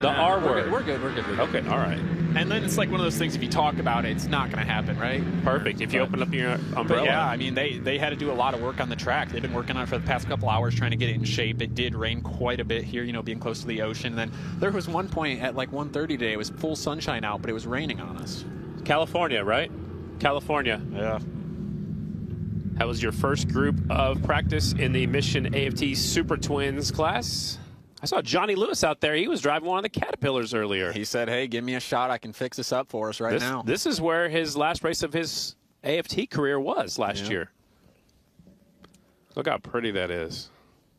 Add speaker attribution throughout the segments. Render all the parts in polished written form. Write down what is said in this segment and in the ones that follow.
Speaker 1: The R word.
Speaker 2: We're good.
Speaker 1: Okay, all right.
Speaker 2: And then it's like one of those things, if you talk about it, it's not going to happen, right?
Speaker 1: Perfect. If you open up your umbrella.
Speaker 2: Yeah, I mean, they had to do a lot of work on the track. They've been working on it for the past couple hours trying to get it in shape. It did rain quite a bit here, you know, being close to the ocean. And then there was one point at like 1:30 today. It was full sunshine out, but it was raining on us.
Speaker 1: California, right? California.
Speaker 2: Yeah.
Speaker 1: That was your first group of practice in the Mission AFT Super Twins class. I saw Johnny Lewis out there. He was driving one of the Caterpillars earlier.
Speaker 2: He said, hey, give me a shot. I can fix this up for us right now.
Speaker 1: This is where his last race of his AFT career was last year. Look how pretty that is.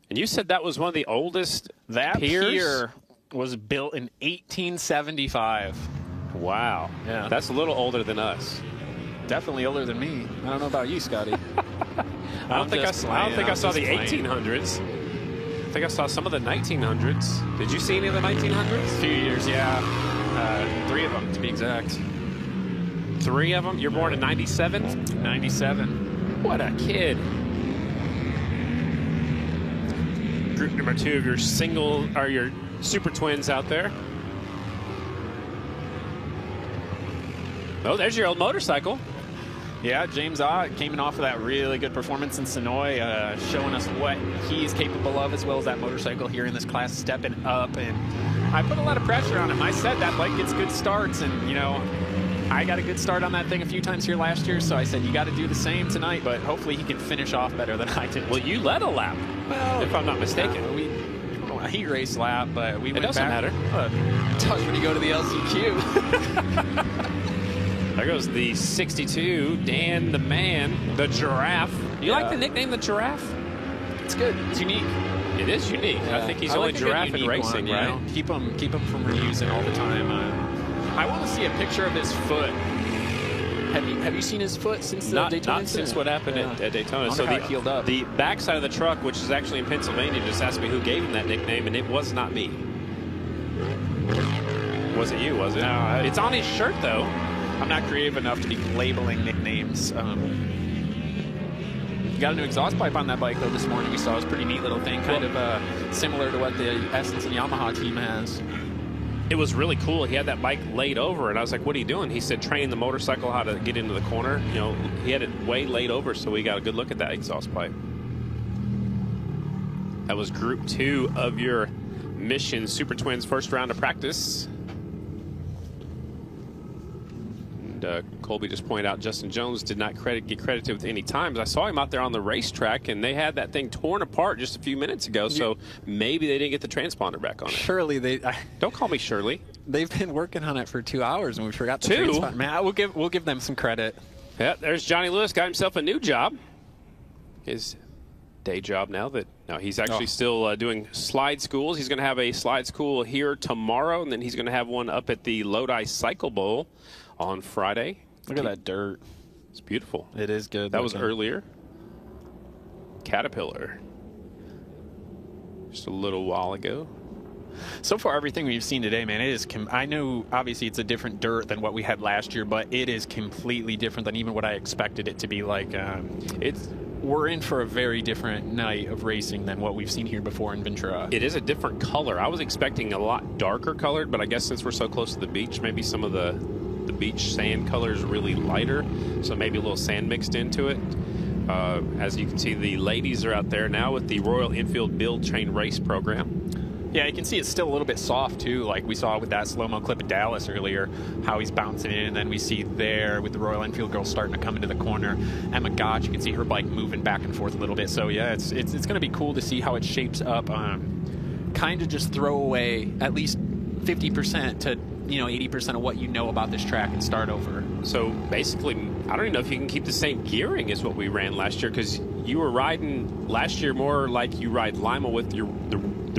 Speaker 1: And you said that was one of the oldest pier
Speaker 2: was built in 1875.
Speaker 1: Wow.
Speaker 2: Yeah.
Speaker 1: That's a little older than us.
Speaker 2: Definitely older than me. I don't know about you, Scotty.
Speaker 1: I don't think I saw the 1800s. I think I saw some of the 1900s. Did you see any of the 1900s?
Speaker 2: A few years, yeah. 3 of them, to be exact.
Speaker 1: 3 of them? You're born in 97?
Speaker 2: 97.
Speaker 1: What a kid. Group number 2 of your your Super Twins out there. Oh, there's your old motorcycle.
Speaker 2: Yeah, James Ott came off of that really good performance in Sonoy, showing us what he is capable of, as well as that motorcycle here in this class stepping up. And I put a lot of pressure on him. I said that bike gets good starts, and, you know, I got a good start on that thing a few times here last year, so I said you got to do the same tonight, but hopefully he can finish off better than I did.
Speaker 1: Well, you led a lap, if I'm not mistaken.
Speaker 2: A heat race lap, but we went back.
Speaker 1: It doesn't matter.
Speaker 2: It does when you go to the LCQ.
Speaker 1: There goes the 62, Dan the Man, the Giraffe. You like the nickname, the Giraffe?
Speaker 2: It's good. It's unique.
Speaker 1: It is unique. Yeah. I think he's only giraffe in racing, right?
Speaker 2: Know? Keep him from reusing all the time. I want to see a picture of his foot. Have you seen his foot since the Daytona?
Speaker 1: Not since what happened at Daytona.
Speaker 2: So he healed up.
Speaker 1: The backside of the truck, which is actually in Pennsylvania, just asked me who gave him that nickname, and it was not me. Was it you? Was it?
Speaker 2: No,
Speaker 1: it's on his shirt though.
Speaker 2: I'm not creative enough to be labeling nicknames. Got a new exhaust pipe on that bike, though, this morning. We saw it was a pretty neat little thing, kind of similar to what the Essence and Yamaha team has.
Speaker 1: It was really cool. He had that bike laid over, and I was like, what are you doing? He said, training the motorcycle how to get into the corner. You know, he had it way laid over, so we got a good look at that exhaust pipe. That was Group 2 of your Mission Super Twins first round of practice. Colby just pointed out Justin Jones did not get credited with any times. I saw him out there on the racetrack, and they had that thing torn apart just a few minutes ago, so maybe they didn't get the transponder back on it.
Speaker 2: Surely they...
Speaker 1: Don't call me Shirley.
Speaker 2: They've been working on it for 2 hours, and we forgot the transponder. Man, we'll give them some credit.
Speaker 1: Yeah, there's Johnny Lewis, got himself a new job. His day job now. He's actually still doing slide schools. He's going to have a slide school here tomorrow, and then he's going to have one up at the Lodi Cycle Bowl on Friday.
Speaker 2: Look at that dirt.
Speaker 1: It's beautiful.
Speaker 2: It is good.
Speaker 1: That was earlier. Caterpillar. Just a little while ago.
Speaker 2: So far, everything we've seen today, man, it is. I know, obviously, it's a different dirt than what we had last year, but it is completely different than even what I expected it to be like. We're in for a very different night of racing than what we've seen here before in Ventura.
Speaker 1: It is a different color. I was expecting a lot darker colored, but I guess since we're so close to the beach, maybe some of the beach sand color is really lighter, so maybe a little sand mixed into it. As you can see, the ladies are out there now with the Royal Enfield Build Train Race program.
Speaker 2: Yeah, you can see it's still a little bit soft, too, like we saw with that slow-mo clip of Dallas earlier, how he's bouncing in, and then we see there with the Royal Enfield girls starting to come into the corner. Emma Gotch, you can see her bike moving back and forth a little bit. So, yeah, it's going to be cool to see how it shapes up. Kind of just throw away at least 50% to 80% of what you know about this track and start over.
Speaker 1: So, basically, I don't even know if you can keep the same gearing as what we ran last year, because you were riding last year more like you ride Lima with the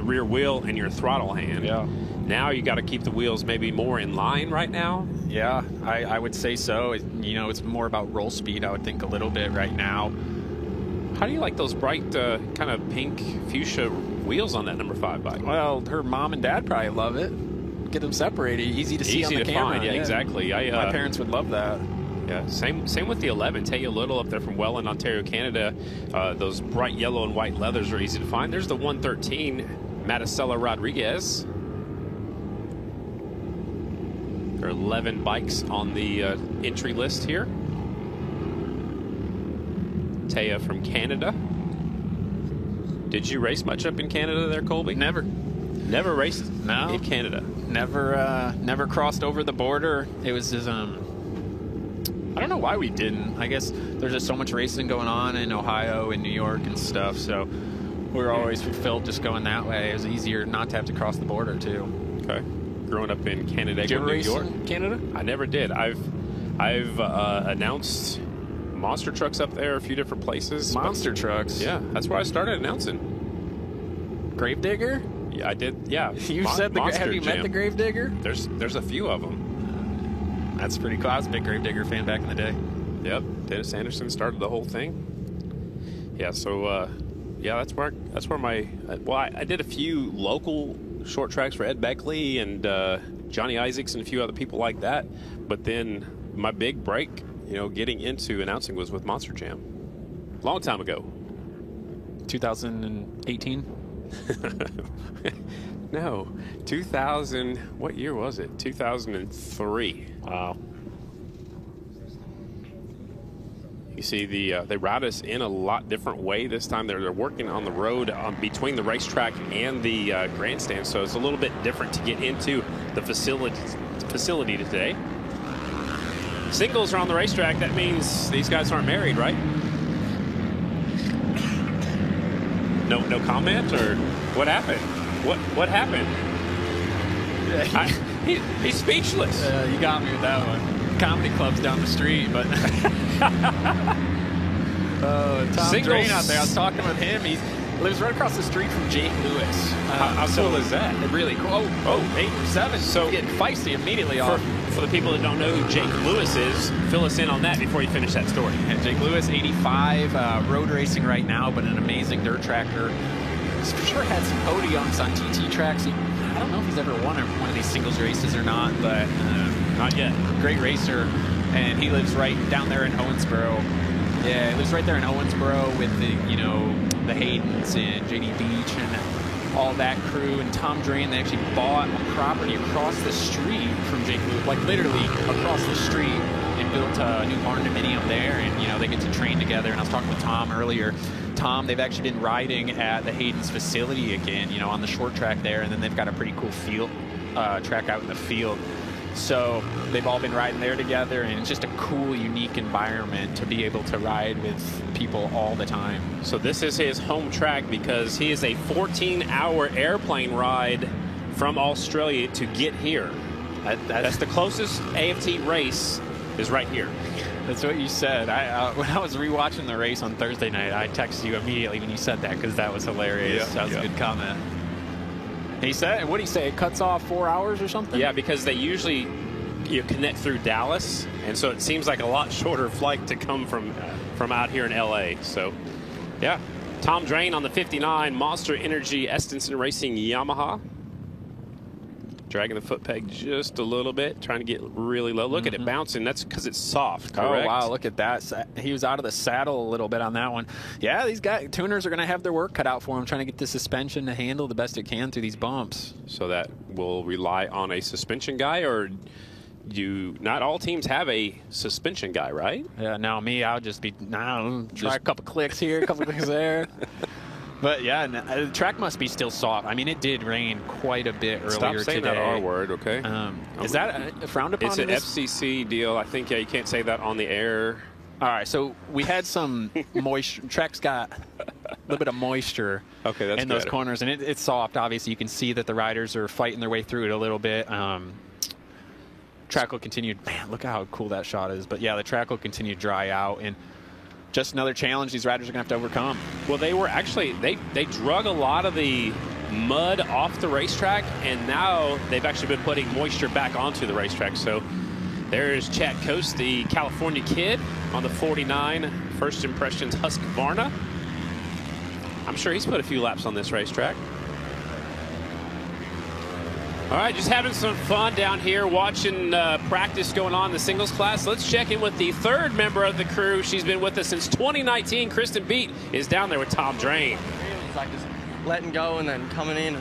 Speaker 1: rear wheel and your throttle hand.
Speaker 2: Yeah.
Speaker 1: Now you got to keep the wheels maybe more in line right now.
Speaker 2: Yeah, I would say so. It's more about roll speed, I would think, a little bit right now.
Speaker 1: How do you like those bright kind of pink fuchsia wheels on that number 5 bike?
Speaker 2: Well, her mom and dad probably love it. Get them separated, easy to see on the camera.
Speaker 1: Find. Yeah, exactly.
Speaker 2: My parents would love that.
Speaker 1: Yeah, same with the 11. Tell you a little up there from Welland, Ontario, Canada. Those bright yellow and white leathers are easy to find. There's the 113 Maticela Rodriguez. There are 11 bikes on the entry list here. Taya from Canada. Did you race much up in Canada there, Colby?
Speaker 2: Never.
Speaker 1: Never raced in Canada?
Speaker 2: Never crossed over the border. It was just, I don't know why we didn't. I guess there's just so much racing going on in Ohio and New York and stuff, so we were always fulfilled just going that way. It was easier not to have to cross the border, too.
Speaker 1: Okay. Growing up in Canada,
Speaker 2: Did you ever
Speaker 1: New
Speaker 2: race
Speaker 1: York.
Speaker 2: in Canada?
Speaker 1: I never did. I've announced monster trucks up there a few different places.
Speaker 2: Monster trucks?
Speaker 1: Yeah, that's where I started announcing.
Speaker 2: Gravedigger?
Speaker 1: Yeah, I did. Yeah.
Speaker 2: You said have you met the Gravedigger?
Speaker 1: There's a few of them.
Speaker 2: That's pretty cool. I was a big Gravedigger fan back in the day.
Speaker 1: Yep. Dennis Anderson started the whole thing. Yeah. So yeah, that's where my I did a few local short tracks for Ed Beckley and Johnny Isaacs and a few other people like that. But then my big break, getting into announcing was with Monster Jam. Long time ago.
Speaker 2: 2018?
Speaker 1: No, 2000. What year was it? 2003.
Speaker 2: Wow.
Speaker 1: You see, they route us in a lot different way this time. They're working on the road between the racetrack and the grandstand, so it's a little bit different to get into the facility today. Singles are on the racetrack. That means these guys aren't married, right? No comment, or what happened? What happened? He's speechless.
Speaker 2: You got me with that one. Comedy club's down the street, but Tom Drain out there. I was talking with him. He lives right across the street from Jake Lewis.
Speaker 1: How cool is that?
Speaker 2: Really cool. Oh, 8-7.
Speaker 1: So
Speaker 2: getting feisty immediately off.
Speaker 1: For the people that don't know who Jake Lewis is, fill us in on that before you finish that story.
Speaker 2: And Jake Lewis, 85, road racing right now, but an amazing dirt tracker. He's for sure had some podiums on TT tracks. I don't know if he's ever won one of these singles races or not, but
Speaker 1: not yet.
Speaker 2: Great racer, and he lives right down there in Owensboro. Yeah, he lives right there in Owensboro with the the Haydens and JD Beach and all that crew. And Tom Drain, they actually bought a property across the street from Jake Lewis, like literally across the street, and built a new barn dominium there. And they get to train together. And I was talking with Tom earlier. Tom, they've actually been riding at the Hayden's facility again, on the short track there, and then they've got a pretty cool field track out in the field. So they've all been riding there together, and it's just a cool, unique environment to be able to ride with people all the time.
Speaker 1: So this is his home track because he is a 14-hour airplane ride from Australia to get here. That's the closest AFT race is right here.
Speaker 2: That's what you said. When I was rewatching the race on Thursday night, I texted you immediately when you said that because that was hilarious. That was a good comment. He said, what did he say? It cuts off 4 hours or something?
Speaker 1: Yeah, because they usually connect through Dallas, and so it seems like a lot shorter flight to come from out here in LA. So, yeah. Tom Drain on the 59 Monster Energy Estenson Racing Yamaha. Dragging the foot peg just a little bit, trying to get really low. Look at it bouncing. That's because it's soft, correct?
Speaker 2: Oh, wow. Look at that. He was out of the saddle a little bit on that one. Yeah, these tuners are going to have their work cut out for them, trying to get the suspension to handle the best it can through these bumps.
Speaker 1: So that will rely on a suspension guy, or not all teams have a suspension guy, right?
Speaker 2: Yeah, now me, I'll just be, try a couple clicks here, a couple clicks there. But yeah, the track must be still soft. I mean, it did rain quite a bit earlier today.
Speaker 1: Stop saying that R word, okay?
Speaker 2: Is that frowned upon?
Speaker 1: It's an FCC deal. I think you can't say that on the air.
Speaker 2: All right, so we had some moisture. Track's got a little bit of moisture in those corners, and it's soft. Obviously, you can see that the riders are fighting their way through it a little bit. Track will continue. Man, look how cool that shot is. But yeah, the track will continue to dry out, and just another challenge these riders are going to have to overcome.
Speaker 1: Well, they were actually, they drug a lot of the mud off the racetrack, and now they've actually been putting moisture back onto the racetrack. So there's Chad Coast, the California kid, on the 49 First Impressions Husqvarna. I'm sure he's put a few laps on this racetrack. All right, just having some fun down here watching practice going on in the singles class. Let's check in with the third member of the crew. She's been with us since 2019. Kristen Beat is down there with Tom Drain.
Speaker 3: It's like just letting go and then coming in.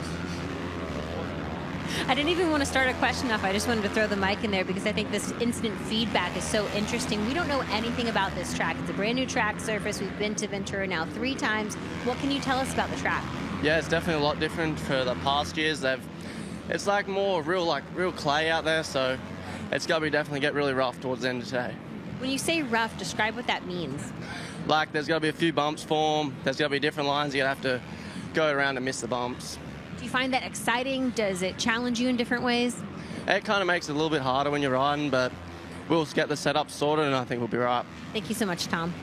Speaker 3: I didn't even want to start a question off. I just wanted to throw the mic in there because I think this instant feedback is so interesting. We don't know anything about this track. It's a brand new track surface. We've been to Ventura now 3 times. What can you tell us about the track?
Speaker 4: Yeah, it's definitely a lot different for the past years. It's like more real clay out there, so it's got to be definitely get really rough towards the end of today.
Speaker 3: When you say rough, describe what that means.
Speaker 4: Like there's got to be a few bumps form. There's got to be different lines. You're going to have to go around and miss the bumps.
Speaker 3: Do you find that exciting? Does it challenge you in different ways?
Speaker 4: It kind of makes it a little bit harder when you're riding, but we'll get the setup sorted and I think we'll be right.
Speaker 3: Thank you so much, Tom.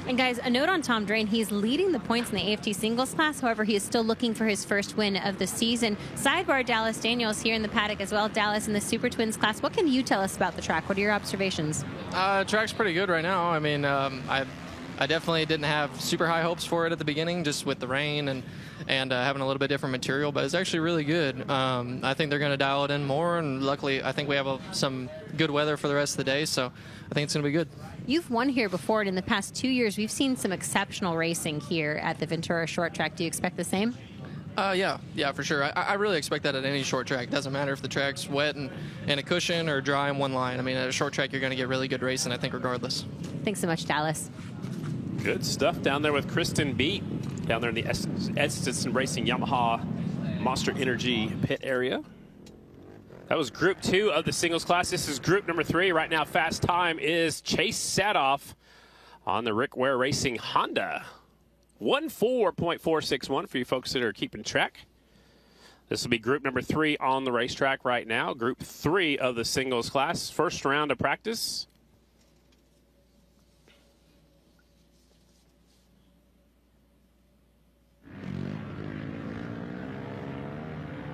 Speaker 3: And guys, a note on Tom Drain. He's leading the points in the AFT singles class. However, he is still looking for his first win of the season. Sidebar, Dallas Daniels here in the paddock as well. Dallas, in the Super Twins class, what can you tell us about the track? What are your observations?
Speaker 5: Track's pretty good right now. I mean, I definitely didn't have super high hopes for it at the beginning, just with the rain and having a little bit different material, but it's actually really good. I think they're going to dial it in more, and luckily I think we have some good weather for the rest of the day, so I think it's going to be good.
Speaker 3: You've won here before, and in the past 2 years, we've seen some exceptional racing here at the Ventura Short Track. Do you expect the same?
Speaker 5: Yeah, for sure. I really expect that at any short track. It doesn't matter if the track's wet and a cushion or dry in one line. I mean, at a short track, you're going to get really good racing, I think, regardless.
Speaker 3: Thanks so much, Dallas.
Speaker 1: Good stuff down there with Kristen Beat, down there in the Estenson Racing Yamaha Monster Energy pit area. That was Group 2 of the singles class. This is Group number 3. Right now, fast time is Chase Sadoff on the Rick Ware Racing Honda. 1:04.461 for you folks that are keeping track. This will be Group number 3 on the racetrack right now. Group 3 of the singles class. First round of practice.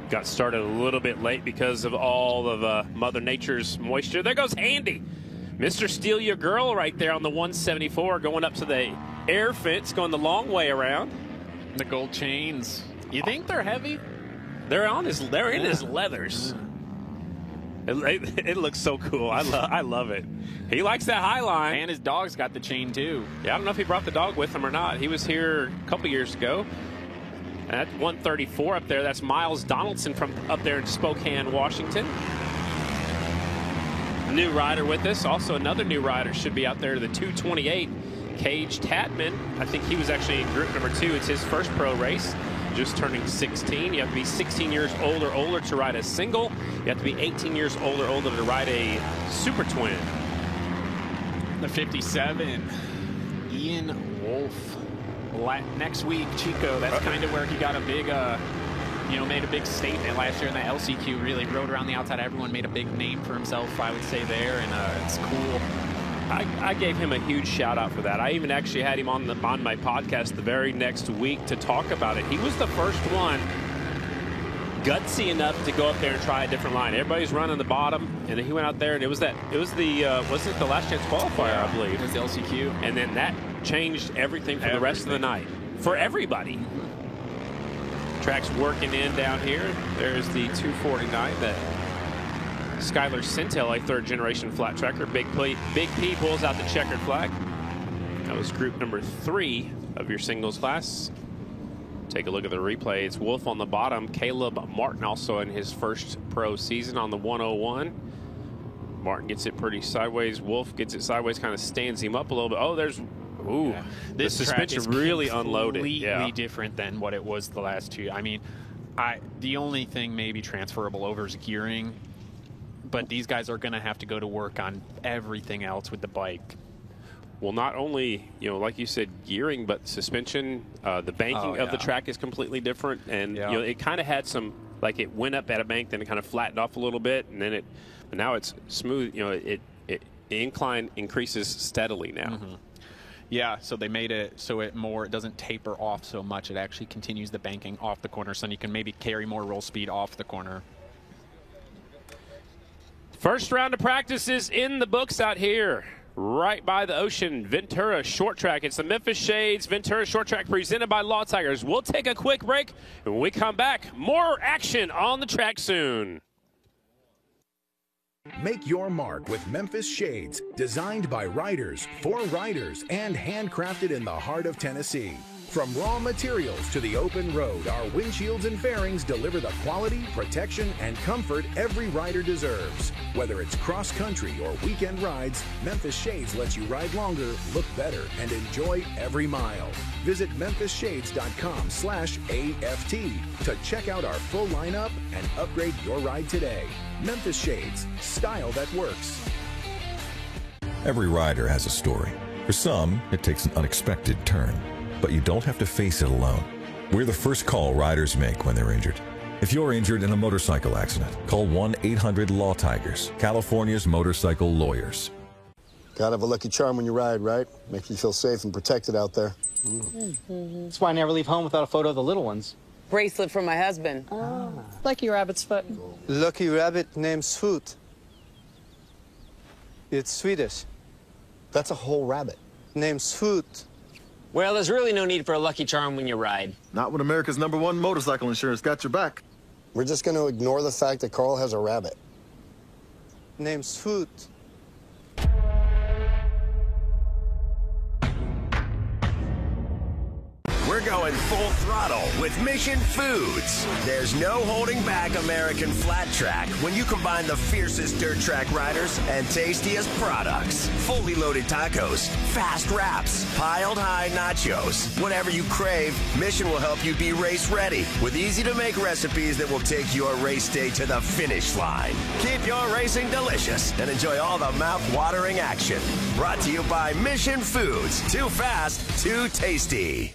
Speaker 1: Got started a little bit late because of all of Mother Nature's moisture. There goes Andy. Mr. Steal Your Girl right there on the 174 going up to the air fence, going the long way around.
Speaker 2: The gold chains. You think they're heavy?
Speaker 1: They're in his leathers. It looks so cool. I love it. He likes that high line.
Speaker 2: And his dog's got the chain too.
Speaker 1: Yeah, I don't know if he brought the dog with him or not. He was here a couple years ago. At 134 up there, that's Miles Donaldson from up there in Spokane, Washington. New rider with us. Also another new rider should be out there to the 228. Cage Tatman. I think he was actually in Group number 2. It's his first pro race. Just turning 16. You have to be 16 years old or older to ride a single. You have to be 18 years old or older to ride a Super Twin.
Speaker 2: The 57. Ian Wolf. Next week, Chico, that's kind of where he got a big, made a big statement last year in the LCQ. Really rode around the outside. Everyone made a big name for himself, I would say, there, and it's cool.
Speaker 1: I gave him a huge shout out for that. I even actually had him on my podcast the very next week to talk about it. He was the first one gutsy enough to go up there and try a different line. Everybody's running the bottom, and then he went out there, and wasn't it the last chance qualifier,
Speaker 2: yeah,
Speaker 1: I believe.
Speaker 2: It was the LCQ.
Speaker 1: And then that changed everything for the rest of the night. For everybody. Track's working in down here. There's the 249 that Skylar Sintel, a third-generation flat tracker. Big P pulls out the checkered flag. That was Group number 3 of your singles class. Take a look at the replay. It's Wolf on the bottom. Caleb Martin also in his first pro season on the 101. Martin gets it pretty sideways. Wolf gets it sideways, kind of stands him up a little bit. Oh, there's... Ooh, yeah.
Speaker 2: This
Speaker 1: the suspension
Speaker 2: track is
Speaker 1: really unloaded.
Speaker 2: Completely different than what it was the last 2. I mean, the only thing maybe transferable over is gearing, but these guys are going to have to go to work on everything else with the bike.
Speaker 1: Well, not only, like you said, gearing, but suspension, the banking of the track is completely different. And, it kind of had some, like it went up at a bank, then it kind of flattened off a little bit, and then but now it's smooth. The incline increases steadily now.
Speaker 2: Mm-hmm. Yeah, so they made it so it doesn't taper off so much. It actually continues the banking off the corner, so you can maybe carry more roll speed off the corner.
Speaker 1: First round of practice is in the books out here, right by the ocean. Ventura Short Track. It's the Memphis Shades Ventura Short Track presented by Law Tigers. We'll take a quick break, and when we come back, more action on the track soon.
Speaker 6: Make your mark with Memphis Shades, designed by riders, for riders, and handcrafted in the heart of Tennessee. From raw materials to the open road, our windshields and fairings deliver the quality, protection, and comfort every rider deserves. Whether it's cross-country or weekend rides, Memphis Shades lets you ride longer, look better, and enjoy every mile. Visit memphisshades.com/AFT to check out our full lineup and upgrade your ride today. Memphis Shades, style that works.
Speaker 7: Every rider has a story. For some, it takes an unexpected turn. But you don't have to face it alone. We're the first call riders make when they're injured. If you're injured in a motorcycle accident, call 1-800-LAW-TIGERS, California's motorcycle lawyers.
Speaker 8: Gotta have a lucky charm when you ride, right? Makes you feel safe and protected out there.
Speaker 9: That's why I never leave home without a photo of the little ones.
Speaker 10: Bracelet from my husband.
Speaker 9: Oh.
Speaker 10: Lucky rabbit's foot.
Speaker 11: Lucky rabbit named Swoot. It's Swedish.
Speaker 8: That's a whole rabbit.
Speaker 11: Named Swoot.
Speaker 9: Well, there's really no need for a lucky charm when you ride.
Speaker 12: Not when America's #1 motorcycle insurance got your back.
Speaker 8: We're just going to ignore the fact that Carl has a rabbit.
Speaker 11: Named Swoot.
Speaker 13: We're going full throttle with Mission Foods. There's no holding back American flat track when you combine the fiercest dirt track riders and tastiest products. Fully loaded tacos, fast wraps, piled high nachos. Whatever you crave, Mission will help you be race ready with easy to make recipes that will take your race day to the finish line. Keep your racing delicious and enjoy all the mouth-watering action. Brought to you by Mission Foods. Too fast, too tasty.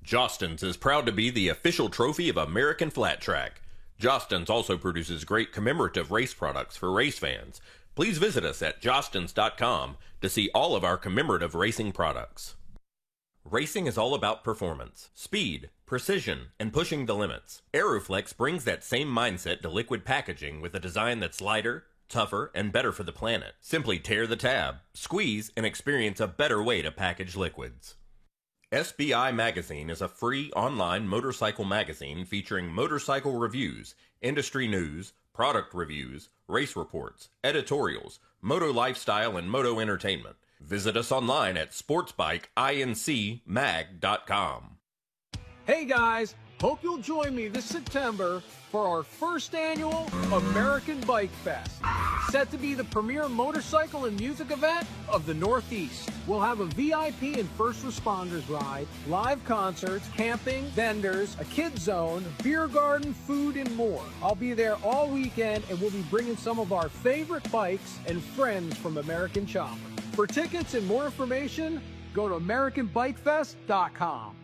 Speaker 14: Jostens is proud to be the official trophy of American Flat Track. Jostens also produces great commemorative race products for race fans. Please visit us at jostens.com to see all of our commemorative racing products. Racing is all about performance, speed, precision, and pushing the limits. Aeroflex brings that same mindset to liquid packaging with a design that's lighter, tougher, and better for the planet. Simply tear the tab, squeeze, and experience a better way to package liquids. SBI Magazine is a free online motorcycle magazine featuring motorcycle reviews, industry news, product reviews, race reports, editorials, moto lifestyle, and moto entertainment. Visit us online at sportsbikeincmag.com.
Speaker 15: Hey guys, hope you'll join me this September for our first annual American Bike Fest. Set to be the premier motorcycle and music event of the Northeast. We'll have a VIP and first responders ride, live concerts, camping, vendors, a kids zone, beer garden, food, and more. I'll be there all weekend and we'll be bringing some of our favorite bikes and friends from American Chopper. For tickets and more information, go to AmericanBikeFest.com.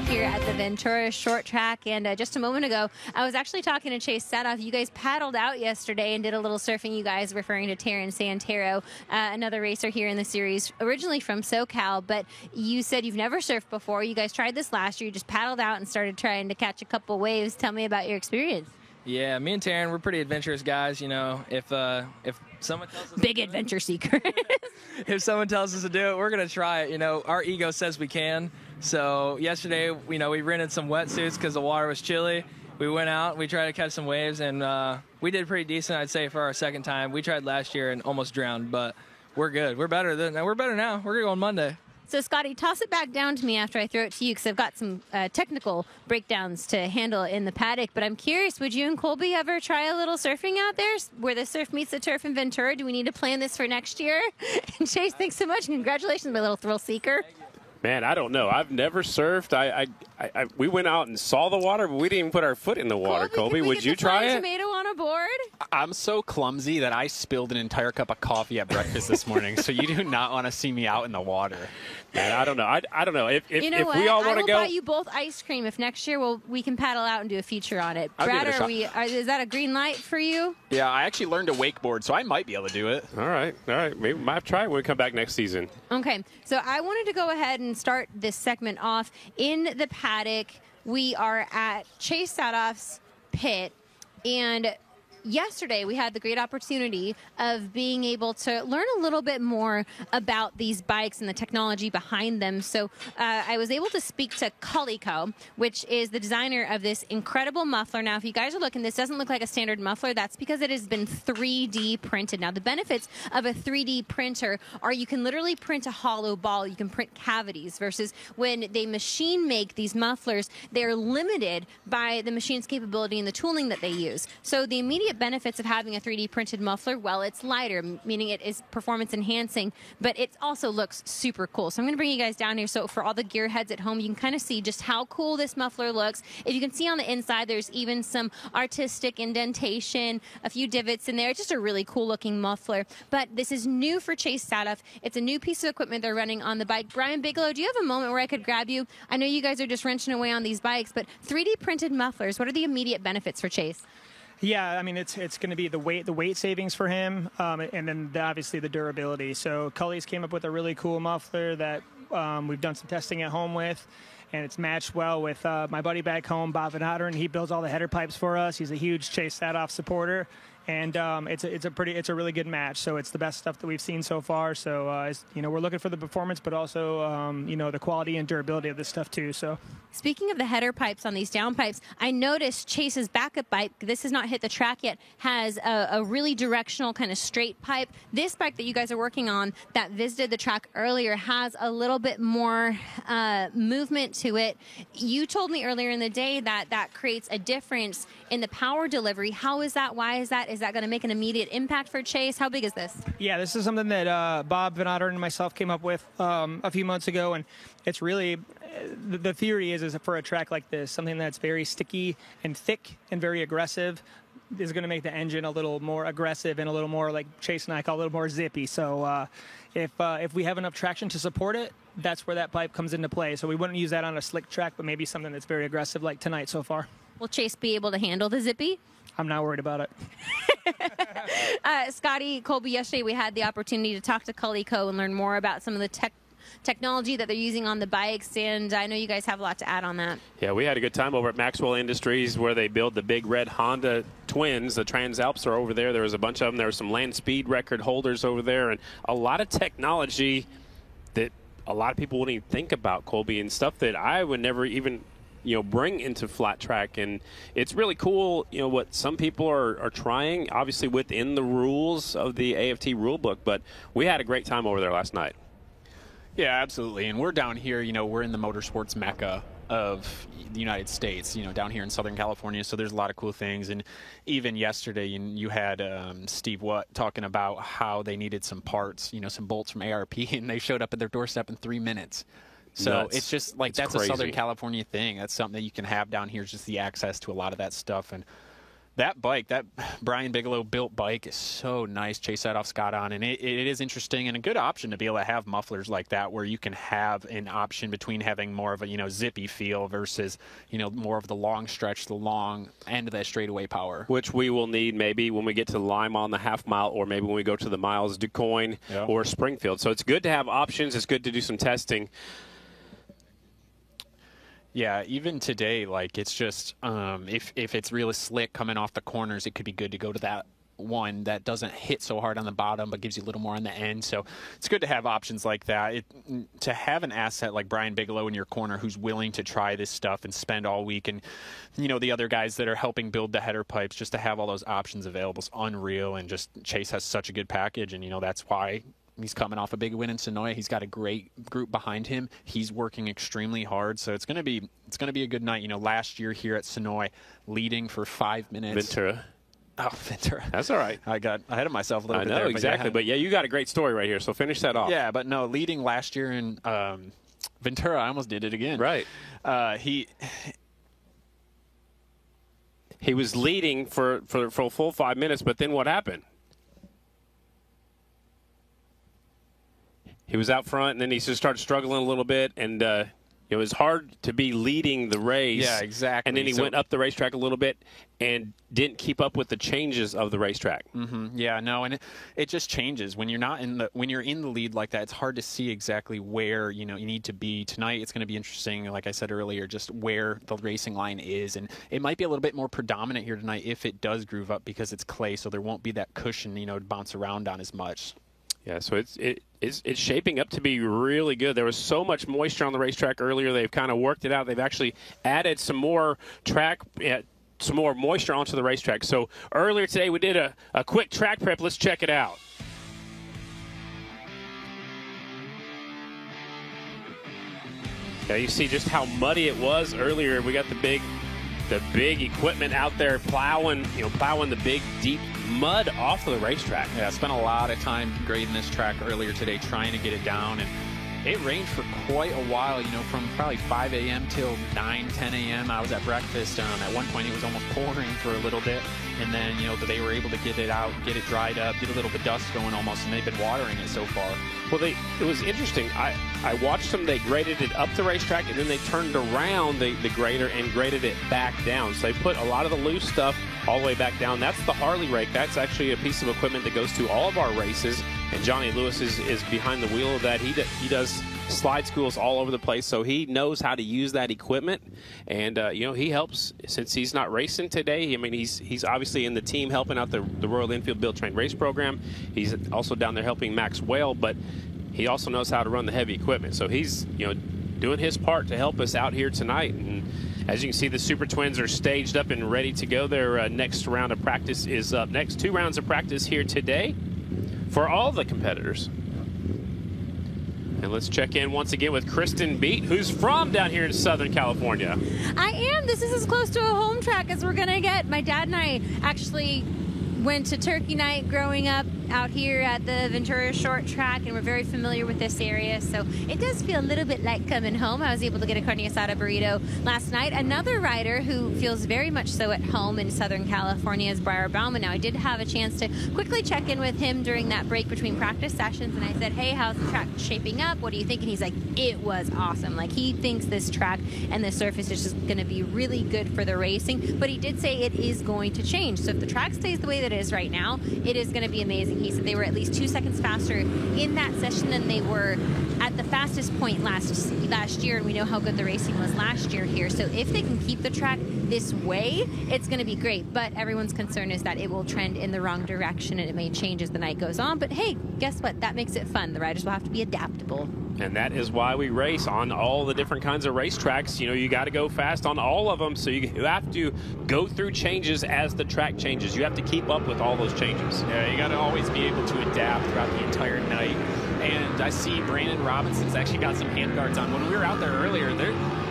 Speaker 3: here at the Ventura Short Track, and just a moment ago, I was actually talking to Chase Sadoff. You guys paddled out yesterday and did a little surfing, you guys, referring to Taryn Santero, another racer here in the series, originally from SoCal, but you said you've never surfed before. You guys tried this last year. You just paddled out and started trying to catch a couple waves. Tell me about your experience.
Speaker 16: Yeah, me and Taryn, we're pretty adventurous guys. You know, if someone tells us
Speaker 3: big adventure seeker,
Speaker 16: if someone tells us to do it, we're gonna try it. You know, our ego says we can. So yesterday, we rented some wetsuits because the water was chilly. We went out, we tried to catch some waves, and we did pretty decent, I'd say, for our second time. We tried last year and almost drowned, but we're good. We're better now. We're better now. We're gonna go on Monday.
Speaker 3: So, Scotty, toss it back down to me after I throw it to you, because I've got some technical breakdowns to handle in the paddock. But I'm curious, would you and Colby ever try a little surfing out there where the surf meets the turf in Ventura? Do we need to plan this for next year? And Chase, thanks so much. Congratulations, my little thrill seeker.
Speaker 1: Man, I don't know. I've never surfed. We went out and saw the water, but we didn't even put our foot in the water. Colby, would you try it?
Speaker 3: Tomato on a board?
Speaker 2: I'm so clumsy that I spilled an entire cup of coffee at breakfast this morning, so you do not want to see me out in the water.
Speaker 1: Man, I don't know. I don't know. If
Speaker 3: you know what?
Speaker 1: we all want to go,
Speaker 3: I will buy you both ice cream if next year we can paddle out and do a feature on it. Brad, is that a green light for you?
Speaker 2: Yeah, I actually learned to wakeboard, so I might be able to do it.
Speaker 1: All right. Maybe we might try it when we come back next season.
Speaker 3: Okay, so I wanted to go ahead and start this segment off in the paddock. We are at Chase Sadoff's pit, and yesterday we had the great opportunity of being able to learn a little bit more about these bikes and the technology behind them. So I was able to speak to Coleco, which is the designer of this incredible muffler. Now, if you guys are looking, this doesn't look like a standard muffler. That's because it has been 3D printed. Now, the benefits of a 3D printer are you can literally print a hollow ball. You can print cavities versus when they machine make these mufflers, they're limited by the machine's capability and the tooling that they use. So the immediate benefits of having a 3D printed muffler, well, it's lighter, meaning it is performance enhancing, but it also looks super cool. So I'm going to bring you guys down here. So for all the gearheads at home, you can kind of see just how cool this muffler looks. If you can see on the inside, there's even some artistic indentation, a few divots in there. It's just a really cool looking muffler. But this is new for Chase Sadoff. It's a new piece of equipment they're running on the bike. Brian Bigelow, do you have a moment where I could grab you? I know you guys are just wrenching away on these bikes, but 3D printed mufflers, what are the immediate benefits for Chase?
Speaker 17: Yeah, I mean, it's going to be the weight savings for him, and then obviously the durability. So Cully's came up with a really cool muffler that we've done some testing at home with, and it's matched well with my buddy back home, Bob Van Otteren. He builds all the header pipes for us. He's a huge Chase Sadoff supporter, and it's a really good match. So it's the best stuff that we've seen so far. So we're looking for the performance, but also the quality and durability of this stuff too. So
Speaker 3: speaking of the header pipes on these down pipes, I noticed Chase's backup bike, this has not hit the track yet, has a really directional kind of straight pipe. This bike that you guys are working on that visited the track earlier has a little bit more movement to it. You told me earlier in the day that creates a difference in the power delivery. How is that? Why is that? Is that going to make an immediate impact for Chase? How big is this?
Speaker 17: Yeah, this is something that Bob Van Otteren and myself came up with a few months ago, and it's really the theory is for a track like this, something that's very sticky and thick and very aggressive is going to make the engine a little more aggressive and a little more, like Chase and I call, a little more zippy. So if we have enough traction to support it, that's where that pipe comes into play. So we wouldn't use that on a slick track, but maybe something that's very aggressive like tonight so far.
Speaker 3: Will Chase be able to handle the zippy?
Speaker 17: I'm not worried about it.
Speaker 3: Scotty, Colby, yesterday we had the opportunity to talk to Coleco and learn more about some of the technology that they're using on the bikes, and I know you guys have a lot to add on that.
Speaker 1: Yeah, we had a good time over at Maxwell Industries where they build the big red Honda twins. The Transalps are over there. There was a bunch of them. There were some land speed record holders over there, and a lot of technology that a lot of people wouldn't even think about, Colby, and stuff that I would never even bring into flat track. And it's really cool, what some people are trying, obviously within the rules of the AFT rule book, but we had a great time over there last night.
Speaker 2: Yeah, absolutely. And we're down here, we're in the motorsports mecca of the United States, down here in Southern California. So there's a lot of cool things. And even yesterday, you had Steve Watt talking about how they needed some parts, some bolts from ARP, and they showed up at their doorstep in 3 minutes. So
Speaker 1: Nuts.
Speaker 2: It's just like, that's
Speaker 1: crazy.
Speaker 2: A Southern California thing. That's something that you can have down here, just the access to a lot of that stuff. And That bike, that Brian Bigelow built bike is so nice. Chase Sadoff-Scott on, and it is interesting and a good option to be able to have mufflers like that, where you can have an option between having more of a zippy feel versus more of the long stretch, the long end of that straightaway power,
Speaker 1: which we will need maybe when we get to Lima on the half mile, or maybe when we go to the miles, DuQuoin or Springfield. So it's good to have options. It's good to do some testing.
Speaker 2: Yeah, even today, like, it's just if it's really slick coming off the corners, it could be good to go to that one that doesn't hit so hard on the bottom but gives you a little more on the end. So it's good to have options like that. To have an asset like Brian Bigelow in your corner who's willing to try this stuff and spend all week, and the other guys that are helping build the header pipes, just to have all those options available is unreal. And just Chase has such a good package, and that's why he's coming off a big win in Sonoya. He's got a great group behind him. He's working extremely hard, so it's going to be a good night. Last year here at Sonoya, leading for 5 minutes.
Speaker 1: Ventura.
Speaker 2: Oh, Ventura.
Speaker 1: That's all right.
Speaker 2: I got ahead of myself a little bit there.
Speaker 1: I know, exactly. But yeah, you got a great story right here, so finish that off.
Speaker 2: Yeah, but no, leading last year in Ventura, I almost did it again.
Speaker 1: Right. He was leading for a full 5 minutes, but then what happened? He was out front, and then he just started struggling a little bit, and it was hard to be leading the race.
Speaker 2: Yeah, exactly.
Speaker 1: And then he went up the racetrack a little bit and didn't keep up with the changes of the racetrack.
Speaker 2: Mm-hmm. Yeah, no, and it just changes when you're in the lead like that. It's hard to see exactly where you need to be. Tonight, it's going to be interesting. Like I said earlier, just where the racing line is, and it might be a little bit more predominant here tonight if it does groove up because it's clay, so there won't be that cushion to bounce around on as much.
Speaker 1: Yeah, so it's shaping up to be really good. There was so much moisture on the racetrack earlier. They've kind of worked it out. They've actually added some more some more moisture onto the racetrack. So earlier today we did a quick track prep. Let's check it out. Yeah, you see just how muddy it was earlier. We got the big equipment out there plowing the big deep mud off of the racetrack.
Speaker 2: Yeah, I spent a lot of time grading this track earlier today trying to get it down, and it rained for quite a while, from probably 5 a.m. till 9, 10 a.m. I was at breakfast. At one point, it was almost pouring for a little bit, and then, they were able to get it out, get it dried up, get a little bit of dust going almost, and they've been watering it so far.
Speaker 1: Well, it was interesting. I watched them. They graded it up the racetrack, and then they turned around the grader and graded it back down. So they put a lot of the loose stuff all the way back down. That's the Harley rake. That's actually a piece of equipment that goes to all of our races, and Johnny Lewis is behind the wheel of that. He does slide schools all over the place, so he knows how to use that equipment, and he helps since he's not racing today. I mean, he's obviously in the team helping out the Royal Enfield Build Train Race program. He's also down there helping Max Whale, but he also knows how to run the heavy equipment. So he's doing his part to help us out here tonight. And as you can see, the Super Twins are staged up and ready to go. Their next round of practice is up next. 2 rounds of practice here today for all the competitors. And let's check in once again with Kristen Beat, who's from down here in Southern California.
Speaker 3: I am. This is as close to a home track as we're going to get. My dad and I actually went to Turkey Night growing up out here at the Ventura Short Track, and we're very familiar with this area, so it does feel a little bit like coming home. I was able to get a carne asada burrito last night. Another rider who feels very much so at home in Southern California is Briar Bauman. Now, I did have a chance to quickly check in with him during that break between practice sessions, and I said, hey, how's the track shaping up? What do you think? And he's like, it was awesome. Like, he thinks this track and the surface is just going to be really good for the racing, but he did say it is going to change. So if the track stays the way that it is right now, it is going to be amazing. He said they were at least 2 seconds faster in that session than they were at the fastest point last year, and we know how good the racing was last year here. So if they can keep the track this way, it's going to be great. But everyone's concern is that it will trend in the wrong direction, and it may change as the night goes on. But hey, guess what? That makes it fun. The riders will have to be adaptable.
Speaker 1: And that is why we race on all the different kinds of racetracks. You got to go fast on all of them, so you have to go through changes as the track changes. You have to keep up with all those changes.
Speaker 2: Yeah, you got to always be able to adapt throughout the entire night. And I see Brandon Robinson's actually got some handguards on. When we were out there earlier,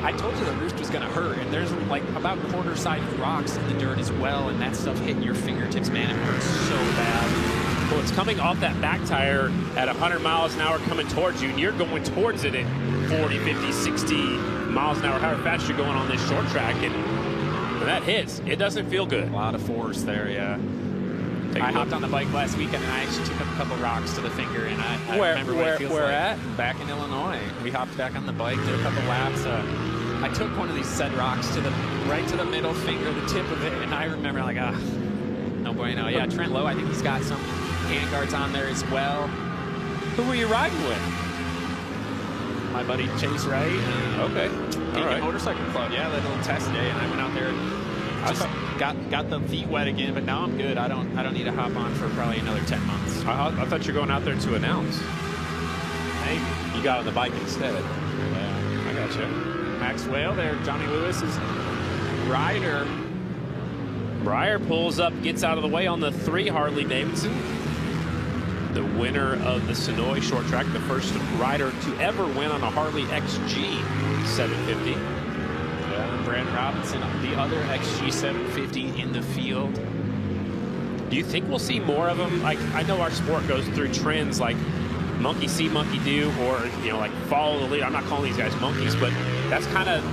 Speaker 2: I told you the roost was going to hurt, and there's like about quarter-sided rocks in the dirt as well, and that stuff hitting your fingertips, man, it hurts so bad.
Speaker 1: Well, it's coming off that back tire at 100 miles an hour coming towards you, and you're going towards it at 40, 50, 60 miles an hour, however fast you're going on this short track. And When that hits, it doesn't feel good.
Speaker 2: A lot of force there, yeah. I hopped on the bike last weekend, and I actually took a couple rocks to the finger, and I remember what it feels like.
Speaker 1: Where at?
Speaker 2: Back in Illinois. We hopped back on the bike, did a couple laps. I took one of these said rocks right to the middle finger, the tip of it, and I remember like, no bueno. Yeah, Trent Lowe, I think he's got some handguards on there as well.
Speaker 1: Who were you riding with?
Speaker 2: My buddy Chase Wright.
Speaker 1: Okay. All right.
Speaker 2: Motorcycle Club, yeah, that little test day, and I went out there. Just got the feet wet again, but now I'm good. I don't need to hop on for probably another 10 months.
Speaker 1: I thought you were going out there to announce.
Speaker 2: Maybe.
Speaker 1: You got on the bike instead.
Speaker 2: Yeah, I got you. Max Whale there, Johnny Lewis's rider.
Speaker 1: Breyer pulls up, gets out of the way on the 3 Harley Davidson. The winner of the Sonoy short track, the first rider to ever win on a Harley XG 750.
Speaker 2: Yeah, Brad Robinson, the other XG 750 in the field.
Speaker 1: Do you think we'll see more of them? Like, I know our sport goes through trends like monkey see, monkey do, or, you know, like follow the lead. I'm not calling these guys monkeys, but that's kind of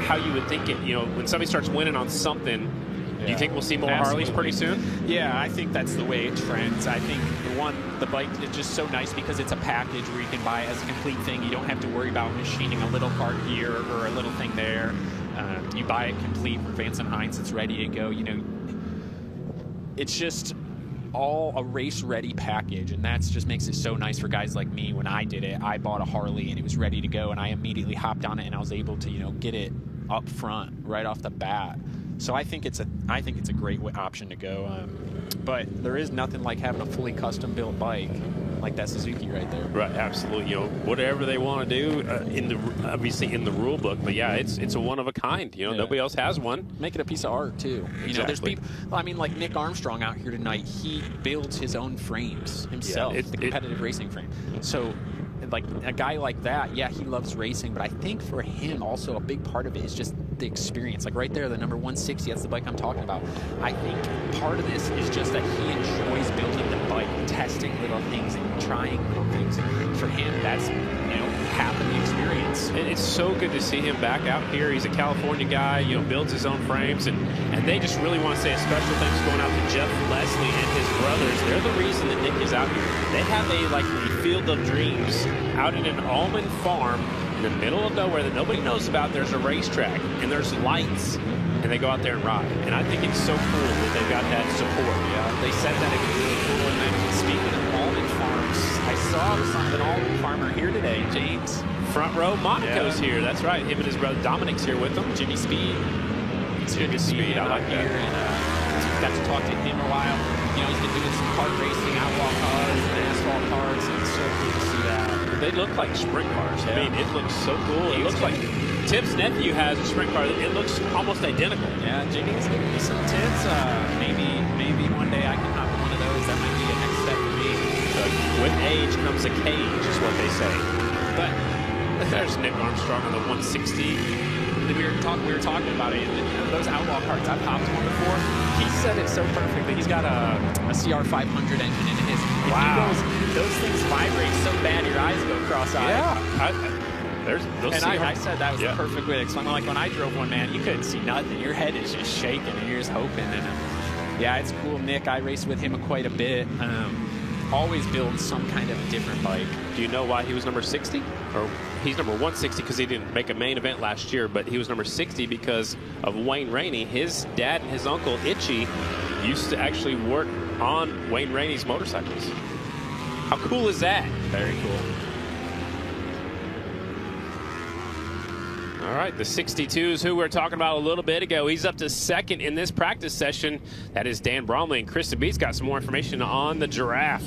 Speaker 1: how you would think it. You know, when somebody starts winning on something, do you think we'll see more Harleys pretty soon?
Speaker 2: Yeah, I think that's the way it trends. I think, the bike is just so nice because it's a package where you can buy it as a complete thing. You don't have to worry about machining a little part here or a little thing there. You buy it complete from Vance and Hines. It's ready to go. You know, it's just all a race-ready package, and that's just makes it so nice for guys like me. When I did it, I bought a Harley, and it was ready to go, and I immediately hopped on it, and I was able to, you know, get it up front right off the bat. So I think it's a great option to go. But there is nothing like having a fully custom-built bike like that Suzuki right there.
Speaker 1: Right, absolutely. You know, whatever they want to do, obviously in the rule book. But yeah, it's a one of a kind. You know, nobody else has one.
Speaker 2: Make it a piece of art too.
Speaker 1: Exactly.
Speaker 2: You know, there's people. I mean, like Nick Armstrong out here tonight. He builds his own frames himself, the competitive racing frame. So, like a guy like that, yeah, he loves racing. But I think for him, also a big part of it is just the experience. Like right there, the number 160. That's the bike I'm talking about. I think part of this is just that he enjoys building the bike, testing little things and trying little things. And for him, that's, you know, half of the experience.
Speaker 1: And it's so good to see him back out here. He's a California guy, you know, builds his own frames, and they just really want to say a special thanks going out to Jeff Leslie and his brothers. They're the reason that Nick is out here. They have a field of dreams out in an almond farm in the middle of nowhere that nobody knows about. There's a racetrack and there's lights, and they go out there and ride. And I think it's so cool that they've got that support.
Speaker 2: Yeah, they said that it was really cool. And then speaking of almond farms, I saw an almond farmer here today, James.
Speaker 1: Front row, Monaco's here. That's right. Him and his brother Dominic's here with them.
Speaker 2: Jimmy Speed. It's good to see him
Speaker 1: I like
Speaker 2: here. And got to talk to him a while. You know, he's been doing some kart racing, outlaw cars, and asphalt cars, and it's so cool to see that.
Speaker 1: They look like sprint cars.
Speaker 2: Yeah.
Speaker 1: I mean, it looks so cool. It looks like Tip's nephew has a sprint car. It looks almost identical.
Speaker 2: Yeah, Jimmy's giving me some tips. Maybe one day I can hop on one of those. That might be a next step for me.
Speaker 1: So with age comes a cage, is what they say. But there's Nick Armstrong on the 160.
Speaker 2: We were talking about it. Those outlaw carts, I've hopped on before. He said it so perfectly. He's got a CR500 engine in his.
Speaker 1: Wow.
Speaker 2: Those things vibrate so bad your eyes go cross-eyed.
Speaker 1: Yeah.
Speaker 2: I said that was the perfect way to explain. Like when I drove one, man, you couldn't see nothing. Your head is just shaking and you're just hoping. And yeah, it's cool. Nick, I raced with him quite a bit. Always builds some kind of different bike.
Speaker 1: Do you know why he was number 60? Or he's number 160 because he didn't make a main event last year, but he was number 60 because of Wayne Rainey. His dad and his uncle, Itchy, used to actually work on Wayne Rainey's motorcycles. How cool is that?
Speaker 2: Very cool.
Speaker 1: All right, the 62 is who we were talking about a little bit ago. He's up to second in this practice session. That is Dan Bromley, and Kristen Beat's got some more information on the Giraffe.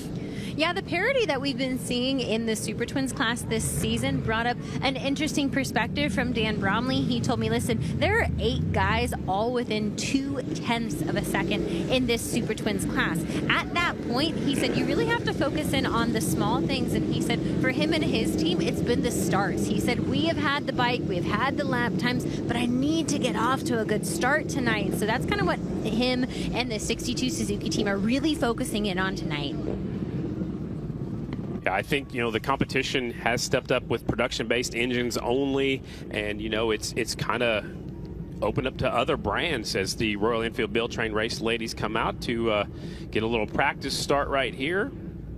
Speaker 3: Yeah, the parity that we've been seeing in the Super Twins class this season brought up an interesting perspective from Dan Bromley. He told me, listen, there are 8 guys all within 0.2 of a second in this Super Twins class. At that point, he said, you really have to focus in on the small things. And he said, for him and his team, it's been the starts. He said, we have had the bike, we've had the lap times, but I need to get off to a good start tonight. So that's kind of what him and the 62 Suzuki team are really focusing in on tonight.
Speaker 1: I think, you know, the competition has stepped up with production-based engines only, and, you know, it's kind of open up to other brands as the Royal Enfield Build Train Race ladies come out to get a little practice start right here.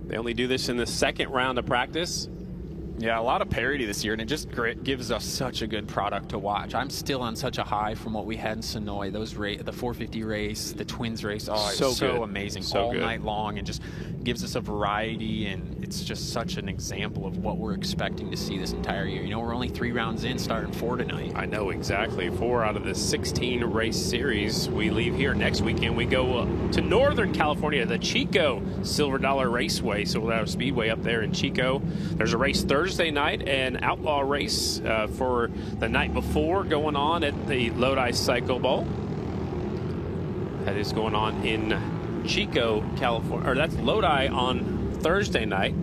Speaker 1: They only do this in the second round of practice.
Speaker 2: Yeah, a lot of parity this year, and it just gives us such a good product to watch. I'm still on such a high from what we had in Sonoy. Those the 450 race, the Twins race, so amazing, all night long, and just gives us a variety, and it's just such an example of what we're expecting to see this entire year. You know, we're only 3 rounds in, starting 4 tonight.
Speaker 1: I know, exactly. 4 out of the 16 race series. We leave here next weekend. We go to Northern California, the Chico Silver Dollar Raceway, Silver Dollar Speedway up there in Chico. There's a race Thursday night, an outlaw race for the night before going on at the Lodi Cycle Bowl. That is going on in Chico, California, or that's Lodi on Thursday night.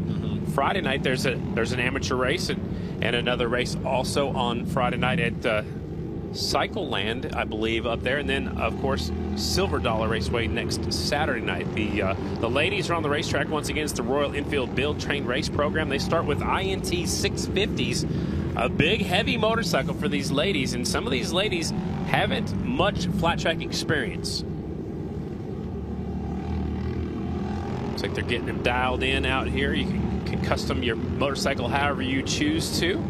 Speaker 1: Friday night there's an amateur race and another race also on Friday night at Cycle Land, I believe, up there, and then of course Silver Dollar Raceway next Saturday night. The ladies are on the racetrack once again. It's the Royal Enfield Build Train Race program. They start with INT 650s, a big heavy motorcycle for these ladies, and some of these ladies haven't much flat track experience. Looks like they're getting them dialed in out here. You can custom your motorcycle however you choose to.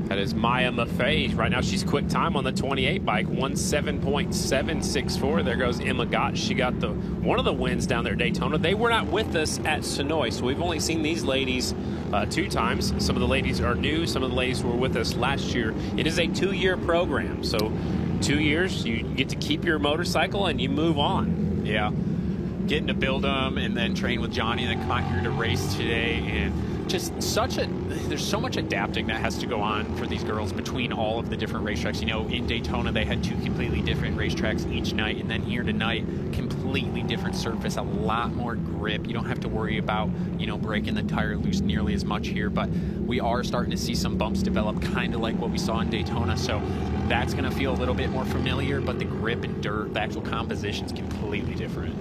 Speaker 1: That is Maya Maffei. Right now she's quick time on the 28 bike, 17.764. There goes Emma Gott. She got one of the wins down there at Daytona. They were not with us at Sonoy, so we've only seen these ladies 2 times. Some of the ladies are new. Some of the ladies were with us last year. It is a 2-year program, so 2 years, you get to keep your motorcycle and you move on.
Speaker 2: Yeah, getting to build them and then train with Johnny and then come out here to race today, and just there's so much adapting that has to go on for these girls between all of the different racetracks. You know, in Daytona they had 2 completely different racetracks each night, and then here tonight, completely different surface, a lot more grip. You don't have to worry about, you know, breaking the tire loose nearly as much here, but we are starting to see some bumps develop, kind of like what we saw in Daytona, so that's going to feel a little bit more familiar, but the grip and dirt, the actual composition is completely different.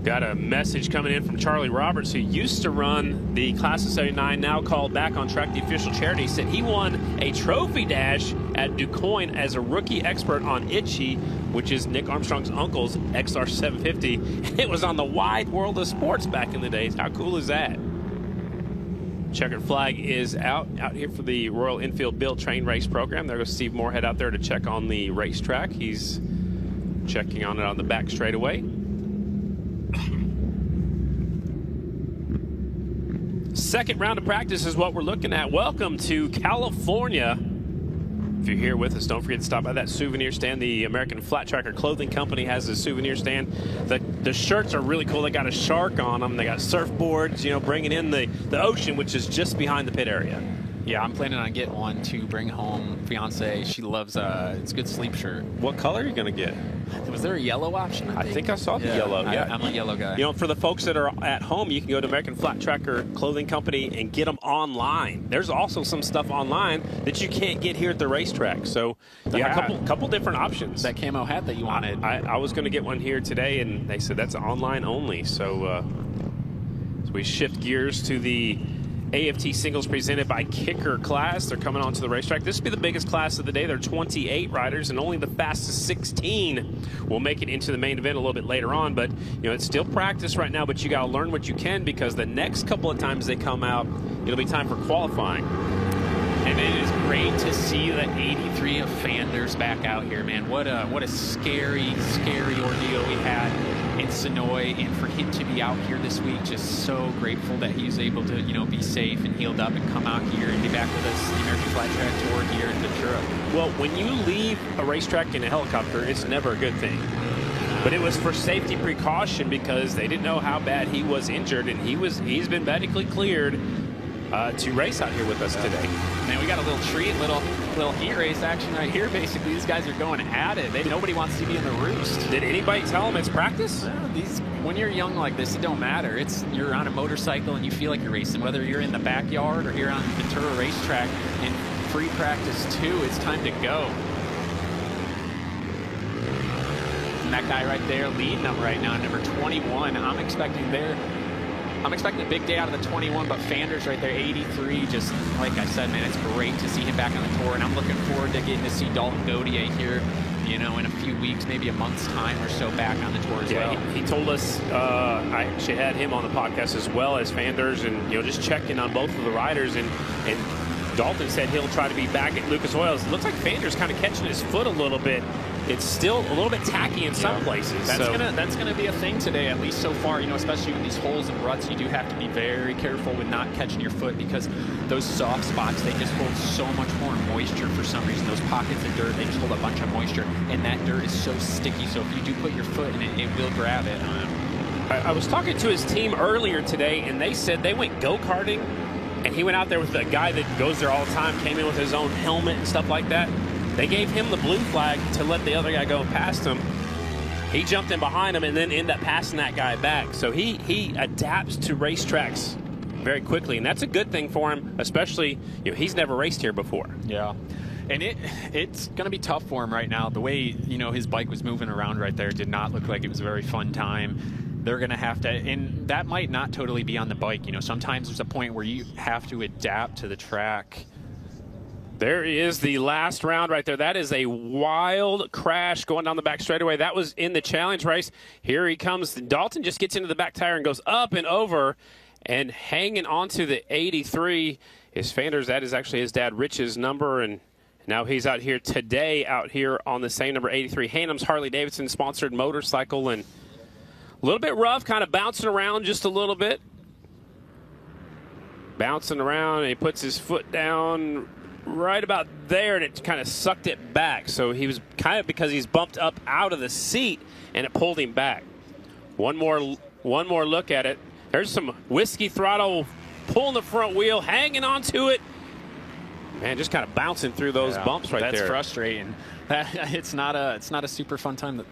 Speaker 1: Got a message coming in from Charlie Roberts, who used to run the Class of 79, now called Back on Track, the official charity. He said he won a trophy dash at DuQuoin as a rookie expert on Itchy, which is Nick Armstrong's uncle's XR 750. It was on the Wide World of Sports back in the days. How cool is that? Checkered flag is out here for the Royal Enfield Build Train Race program. There goes Steve Moorhead out there to check on the racetrack. He's checking on it on the back straightaway. Second round of practice is what we're looking at. Welcome to California. If you're here with us, don't forget to stop by that souvenir stand. The American Flat Tracker Clothing Company has a souvenir stand. The shirts are really cool. They got a shark on them. They got surfboards, you know, bringing in the ocean, which is just behind the pit area.
Speaker 2: Yeah, I'm planning on getting one to bring home. Fiance, she loves it's a good sleep shirt.
Speaker 1: What color are you going to get?
Speaker 2: Was there a yellow option?
Speaker 1: I think I saw the yellow. Yeah,
Speaker 2: I'm a yellow guy.
Speaker 1: You know, for the folks that are at home, you can go to American Flat Tracker Clothing Company and get them online. There's also some stuff online that you can't get here at the racetrack. So yeah, a couple different options.
Speaker 2: That camo hat that you wanted.
Speaker 1: I was going to get one here today, and they said that's online only. So we shift gears to the AFT singles presented by Kicker class. They're coming onto the racetrack. This will be the biggest class of the day. There are 28 riders, and only the fastest 16 will make it into the main event a little bit later on. But, you know, it's still practice right now, but you got to learn what you can, because the next couple of times they come out, it'll be time for qualifying.
Speaker 2: And it is great to see the 83 of Fanders back out here, man. What a scary, scary ordeal we had in Sonoy, and for him to be out here this week, just so grateful that he was able to, you know, be safe and healed up and come out here and be back with us, the American Flat Track Tour here in Ventura.
Speaker 1: Well, when you leave a racetrack in a helicopter, it's never a good thing. But it was for safety precaution, because they didn't know how bad he was injured, and he's been medically cleared to race out here with us today.
Speaker 2: Man, we got a little treat, little heat race action right here. Basically, these guys are going at it. Nobody wants to be in the roost.
Speaker 1: Did anybody tell them it's practice?
Speaker 2: When you're young like this, it don't matter. You're on a motorcycle and you feel like you're racing, whether you're in the backyard or here on Ventura Racetrack in free practice too. It's time to go. And that guy right there leading them right now, number 21. I'm expecting a big day out of the 21, but Fanders right there, 83. Just like I said, man, it's great to see him back on the tour, and I'm looking forward to getting to see Dalton Gautier here, you know, in a few weeks, maybe a month's time or so, back on the tour as well.
Speaker 1: He told us, I actually had him on the podcast as well as Fanders, and, you know, just checking on both of the riders, and Dalton said he'll try to be back at Lucas Oils. It looks like Fanders kind of catching his foot a little bit. It's still a little bit tacky in some places.
Speaker 2: That's gonna be a thing today, at least so far. You know, especially with these holes and ruts, you do have to be very careful with not catching your foot, because those soft spots, they just hold so much more moisture for some reason. Those pockets of dirt, they just hold a bunch of moisture, and that dirt is so sticky. So if you do put your foot in it, it will grab it.
Speaker 1: I was talking to his team earlier today, and they said they went go-karting, and he went out there with a guy that goes there all the time, came in with his own helmet and stuff like that. They gave him the blue flag to let the other guy go past him. He jumped in behind him and then ended up passing that guy back. So he adapts to racetracks very quickly, and that's a good thing for him, especially, you know, he's never raced here before.
Speaker 2: Yeah. And it's going to be tough for him right now. The way, you know, his bike was moving around right there did not look like it was a very fun time. They're going to have to, and that might not totally be on the bike. You know, sometimes there's a point where you have to adapt to the track.
Speaker 1: There is the last round right there. That is a wild crash going down the back straightaway. That was in the challenge race. Here he comes. Dalton just gets into the back tire and goes up and over, and hanging onto the 83 is Fanders. That is actually his dad Rich's number, and now he's out here today, out here on the same number, 83. Hannum's Harley-Davidson sponsored motorcycle, and a little bit rough, kind of bouncing around just a little bit. Bouncing around, and he puts his foot down right about there, and it kind of sucked it back. So he was kind of, because he's bumped up out of the seat, and it pulled him back. One more look at it. There's some Whiskey Throttle pulling the front wheel, hanging onto it. Man, just kind of bouncing through those bumps right there.
Speaker 2: That's frustrating. It's not a super fun time.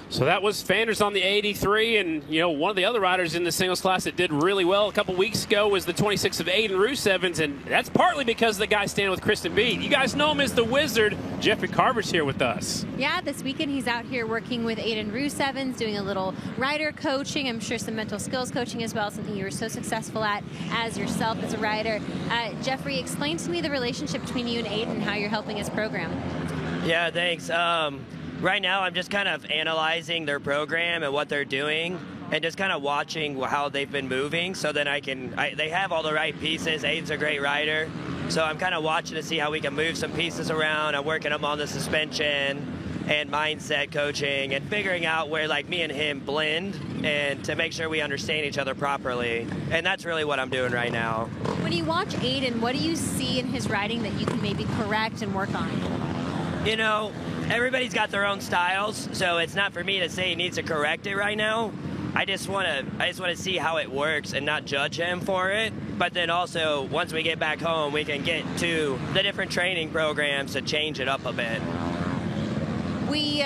Speaker 1: So that was Fanders on the 83, and, you know, one of the other riders in the singles class that did really well a couple weeks ago was the 26 of Aiden Roosevans, and that's partly because the guy standing with Kristen Beat. You guys know him as the Wizard. Jeffrey Carver's here with us.
Speaker 3: Yeah, this weekend he's out here working with Aiden Roosevans, doing a little rider coaching. I'm sure some mental skills coaching as well, something you were so successful at as yourself as a rider. Jeffrey, explain to me the relationship between you and Aiden, how you're helping his program.
Speaker 18: Yeah, thanks. Right now, I'm just kind of analyzing their program and what they're doing, and just kind of watching how they've been moving, so then they have all the right pieces. Aiden's a great rider, so I'm kind of watching to see how we can move some pieces around. I'm working them on the suspension and mindset coaching, and figuring out where, like, me and him blend, and to make sure we understand each other properly. And that's really what I'm doing right now.
Speaker 3: When you watch Aiden, what do you see in his riding that you can maybe correct and work on?
Speaker 18: You know, everybody's got their own styles, so it's not for me to say he needs to correct it right now. I just want to see how it works and not judge him for it. But then also, once we get back home, we can get to the different training programs to change it up a bit.
Speaker 3: We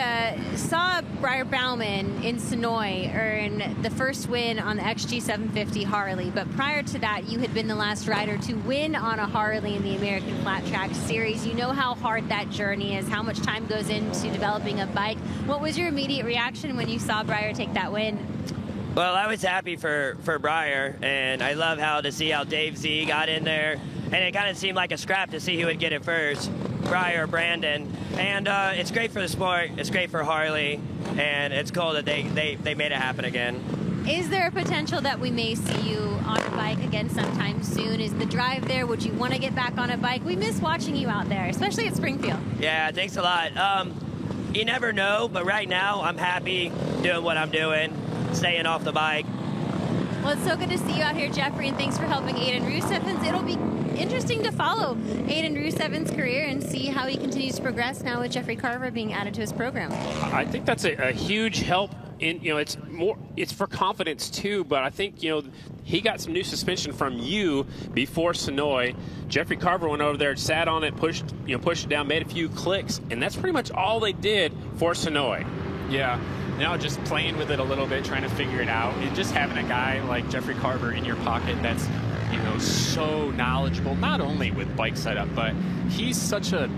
Speaker 3: saw Briar Bauman in Sonoy earn the first win on the XG750 Harley, but prior to that, you had been the last rider to win on a Harley in the American Flat Track Series. You know how hard that journey is, how much time goes into developing a bike. What was your immediate reaction when you saw Briar take that win?
Speaker 18: Well, I was happy for Briar, and I love to see how Dave Z got in there, and it kind of seemed like a scrap to see who would get it first, Briar or Brandon. And it's great for the sport, it's great for Harley, and it's cool that they made it happen again.
Speaker 3: Is there a potential that we may see you on a bike again sometime soon? Is the drive there? Would you want to get back on a bike? We miss watching you out there, especially at Springfield.
Speaker 18: Yeah, thanks a lot. You never know, but right now I'm happy doing what I'm doing, staying off the bike.
Speaker 3: Well, it's so good to see you out here, Jeffrey, and thanks for helping Aiden Roosevans. It'll be interesting to follow Aiden Roosevans' career and see how he continues to progress now with Jeffrey Carver being added to his program.
Speaker 1: I think that's a huge help. It's for confidence too, but I think, you know, he got some new suspension from you before Sonoy. Jeffrey Carver went over there, sat on it, pushed it down, made a few clicks, and that's pretty much all they did for Sonoy.
Speaker 2: Yeah. Now just playing with it a little bit, trying to figure it out, and just having a guy like Jeffrey Carver in your pocket that's, you know, so knowledgeable, not only with bike setup, but he's such a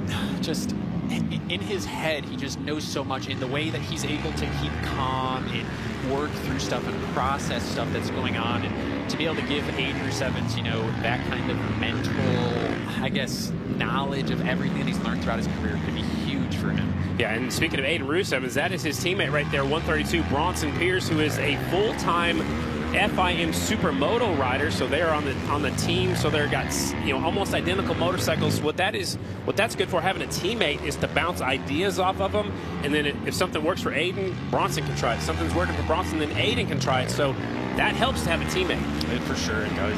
Speaker 2: in his head, he just knows so much in the way that he's able to keep calm and work through stuff and process stuff that's going on. And to be able to give Aiden Rusevens, you know, that kind of mental, I guess, knowledge of everything that he's learned throughout his career could be huge for him.
Speaker 1: Yeah, and speaking of Aiden Rusevens, that is his teammate right there, 132, Bronson Pierce, who is a full-time FIM Supermoto rider, so they're on the team, so they've got, you know, almost identical motorcycles. What that's good for, having a teammate, is to bounce ideas off of them, and then if something works for Aiden, Bronson can try it. If something's working for Bronson, then Aiden can try it. So that helps to have a teammate.
Speaker 2: For sure it does.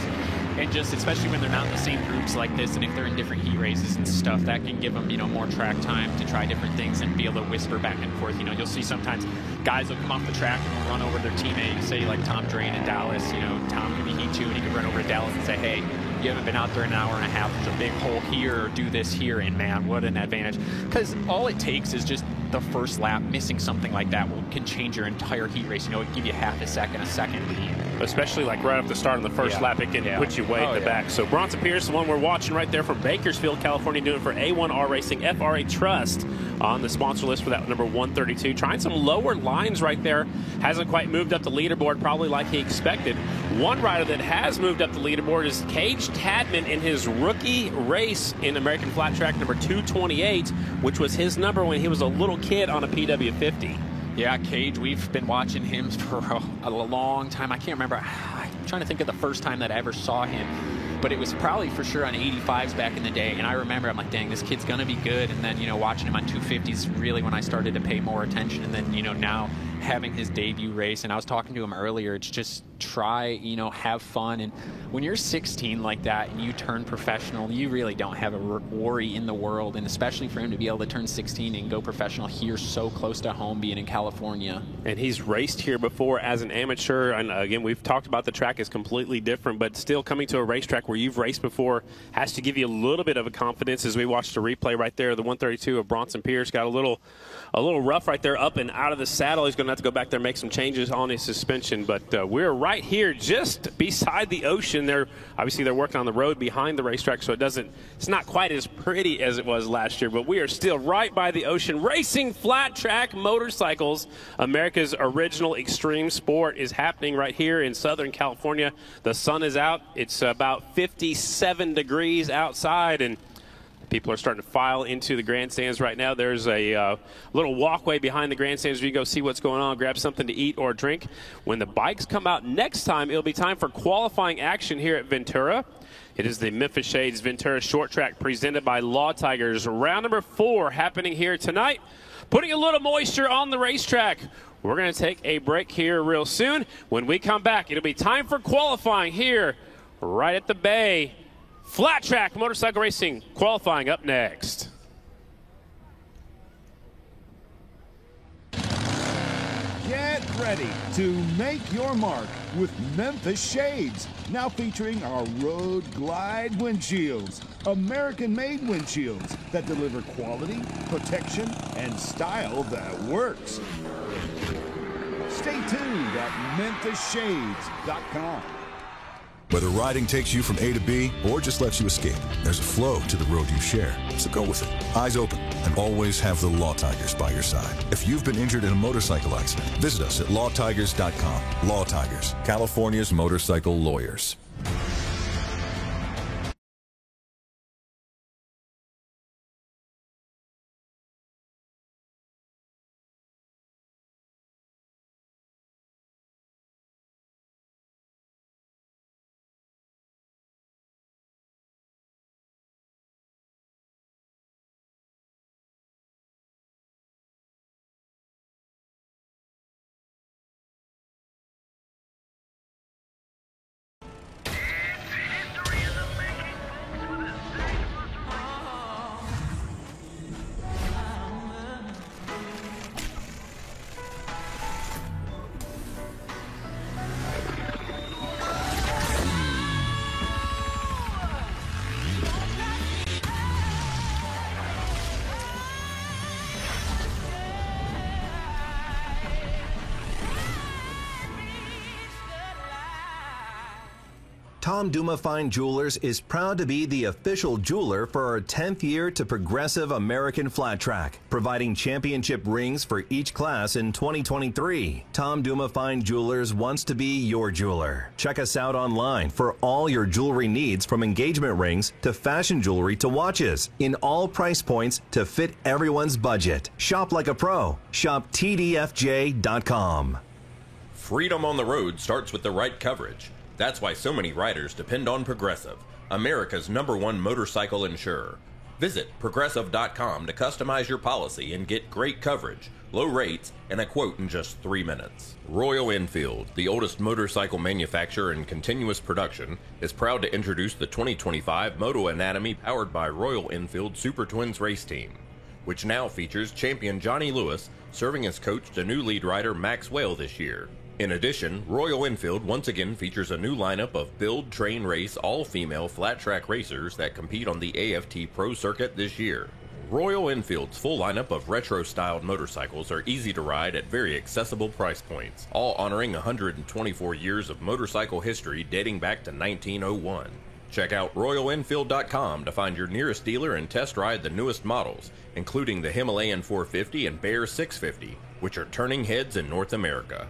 Speaker 2: And just especially when they're not in the same groups like this, and if they're in different heat races and stuff, that can give them, you know, more track time to try different things and be able to whisper back and forth. You know, you'll see sometimes guys will come off the track and run over their teammate, say like Tom Drain in Dallas. You know, Tom could be heat 2 and he could run over to Dallas and say, hey, you haven't been out there in an hour and a half. There's a big hole here, or do this here, and man, what an advantage. Because all it takes is just the first lap. Missing something like that can change your entire heat race. You know, it can give you half a second, a second lead.
Speaker 1: Especially like right off the start on the first lap, it can put you way in the back. So Bronson Pierce, the one we're watching right there from Bakersfield, California, doing for A1R Racing, FRA Trust, on the sponsor list for that number 132. Trying some lower lines right there. Hasn't quite moved up the leaderboard probably like he expected. One rider that has moved up the leaderboard is Cage Tadman in his rookie race in American Flat Track number 228, which was his number when he was a little kid on a PW50.
Speaker 2: Yeah, Cage, we've been watching him for a long time. I can't remember. I'm trying to think of the first time that I ever saw him. But it was probably for sure on 85s back in the day. And I remember, I'm like, dang, this kid's going to be good. And then, you know, watching him on 250s really when I started to pay more attention. And then, you know, now having his debut race. And I was talking to him earlier. It's just try, you know, have fun. And when you're 16 like that and you turn professional, you really don't have a worry in the world. And especially for him to be able to turn 16 and go professional here so close to home, being in California.
Speaker 1: And he's raced here before as an amateur. And again, we've talked about the track is completely different, but still coming to a racetrack where you've raced before has to give you a little bit of a confidence. As we watched a replay right there, the 132 of Bronson Pierce got a little rough right there, up and out of the saddle. He's going to have to go back there and make some changes on his suspension. But we're right here just beside the ocean. Obviously they're working on the road behind the racetrack, so it's not quite as pretty as it was last year, but we are still right by the ocean. Racing flat track motorcycles, America's original extreme sport, is happening right here in Southern California. The sun is out. It's about 57 degrees outside, and people are starting to file into the grandstands right now. There's a little walkway behind the grandstands where you go see what's going on, grab something to eat or drink. When the bikes come out next time, it'll be time for qualifying action here at Ventura. It is the Memphis Shades Ventura Short Track presented by Law Tigers. Round number 4 happening here tonight, putting a little moisture on the racetrack. We're going to take a break here real soon. When we come back, it'll be time for qualifying here right at the Bay. Flat track motorcycle racing qualifying up next.
Speaker 19: Get ready to make your mark with Memphis Shades, now featuring our Road Glide windshields, American-made windshields that deliver quality, protection, and style that works. Stay tuned at memphisshades.com.
Speaker 7: Whether riding takes you from A to B or just lets you escape, there's a flow to the road you share. So go with it. Eyes open, and always have the Law Tigers by your side. If you've been injured in a motorcycle accident, visit us at lawtigers.com. Law Tigers, California's motorcycle lawyers.
Speaker 20: Tom Duma Fine Jewelers is proud to be the official jeweler for our 10th year to Progressive American Flat Track, providing championship rings for each class in 2023. Tom Duma Fine Jewelers wants to be your jeweler. Check us out online for all your jewelry needs, from engagement rings to fashion jewelry to watches, in all price points to fit everyone's budget. Shop like a pro. Shop TDFJ.com.
Speaker 14: Freedom on the road starts with the right coverage. That's why so many riders depend on Progressive, America's #1 motorcycle insurer. Visit Progressive.com to customize your policy and get great coverage, low rates, and a quote in just 3 minutes. Royal Enfield, the oldest motorcycle manufacturer in continuous production, is proud to introduce the 2025 Moto Anatomy powered by Royal Enfield Super Twins race team, which now features champion Johnny Lewis serving as coach to new lead rider Max Whale this year. In addition, Royal Enfield once again features a new lineup of build, train, race, all-female flat-track racers that compete on the AFT Pro Circuit this year. Royal Enfield's full lineup of retro-styled motorcycles are easy to ride at very accessible price points, all honoring 124 years of motorcycle history dating back to 1901. Check out RoyalEnfield.com to find your nearest dealer and test ride the newest models, including the Himalayan 450 and Bear 650, which are turning heads in North America.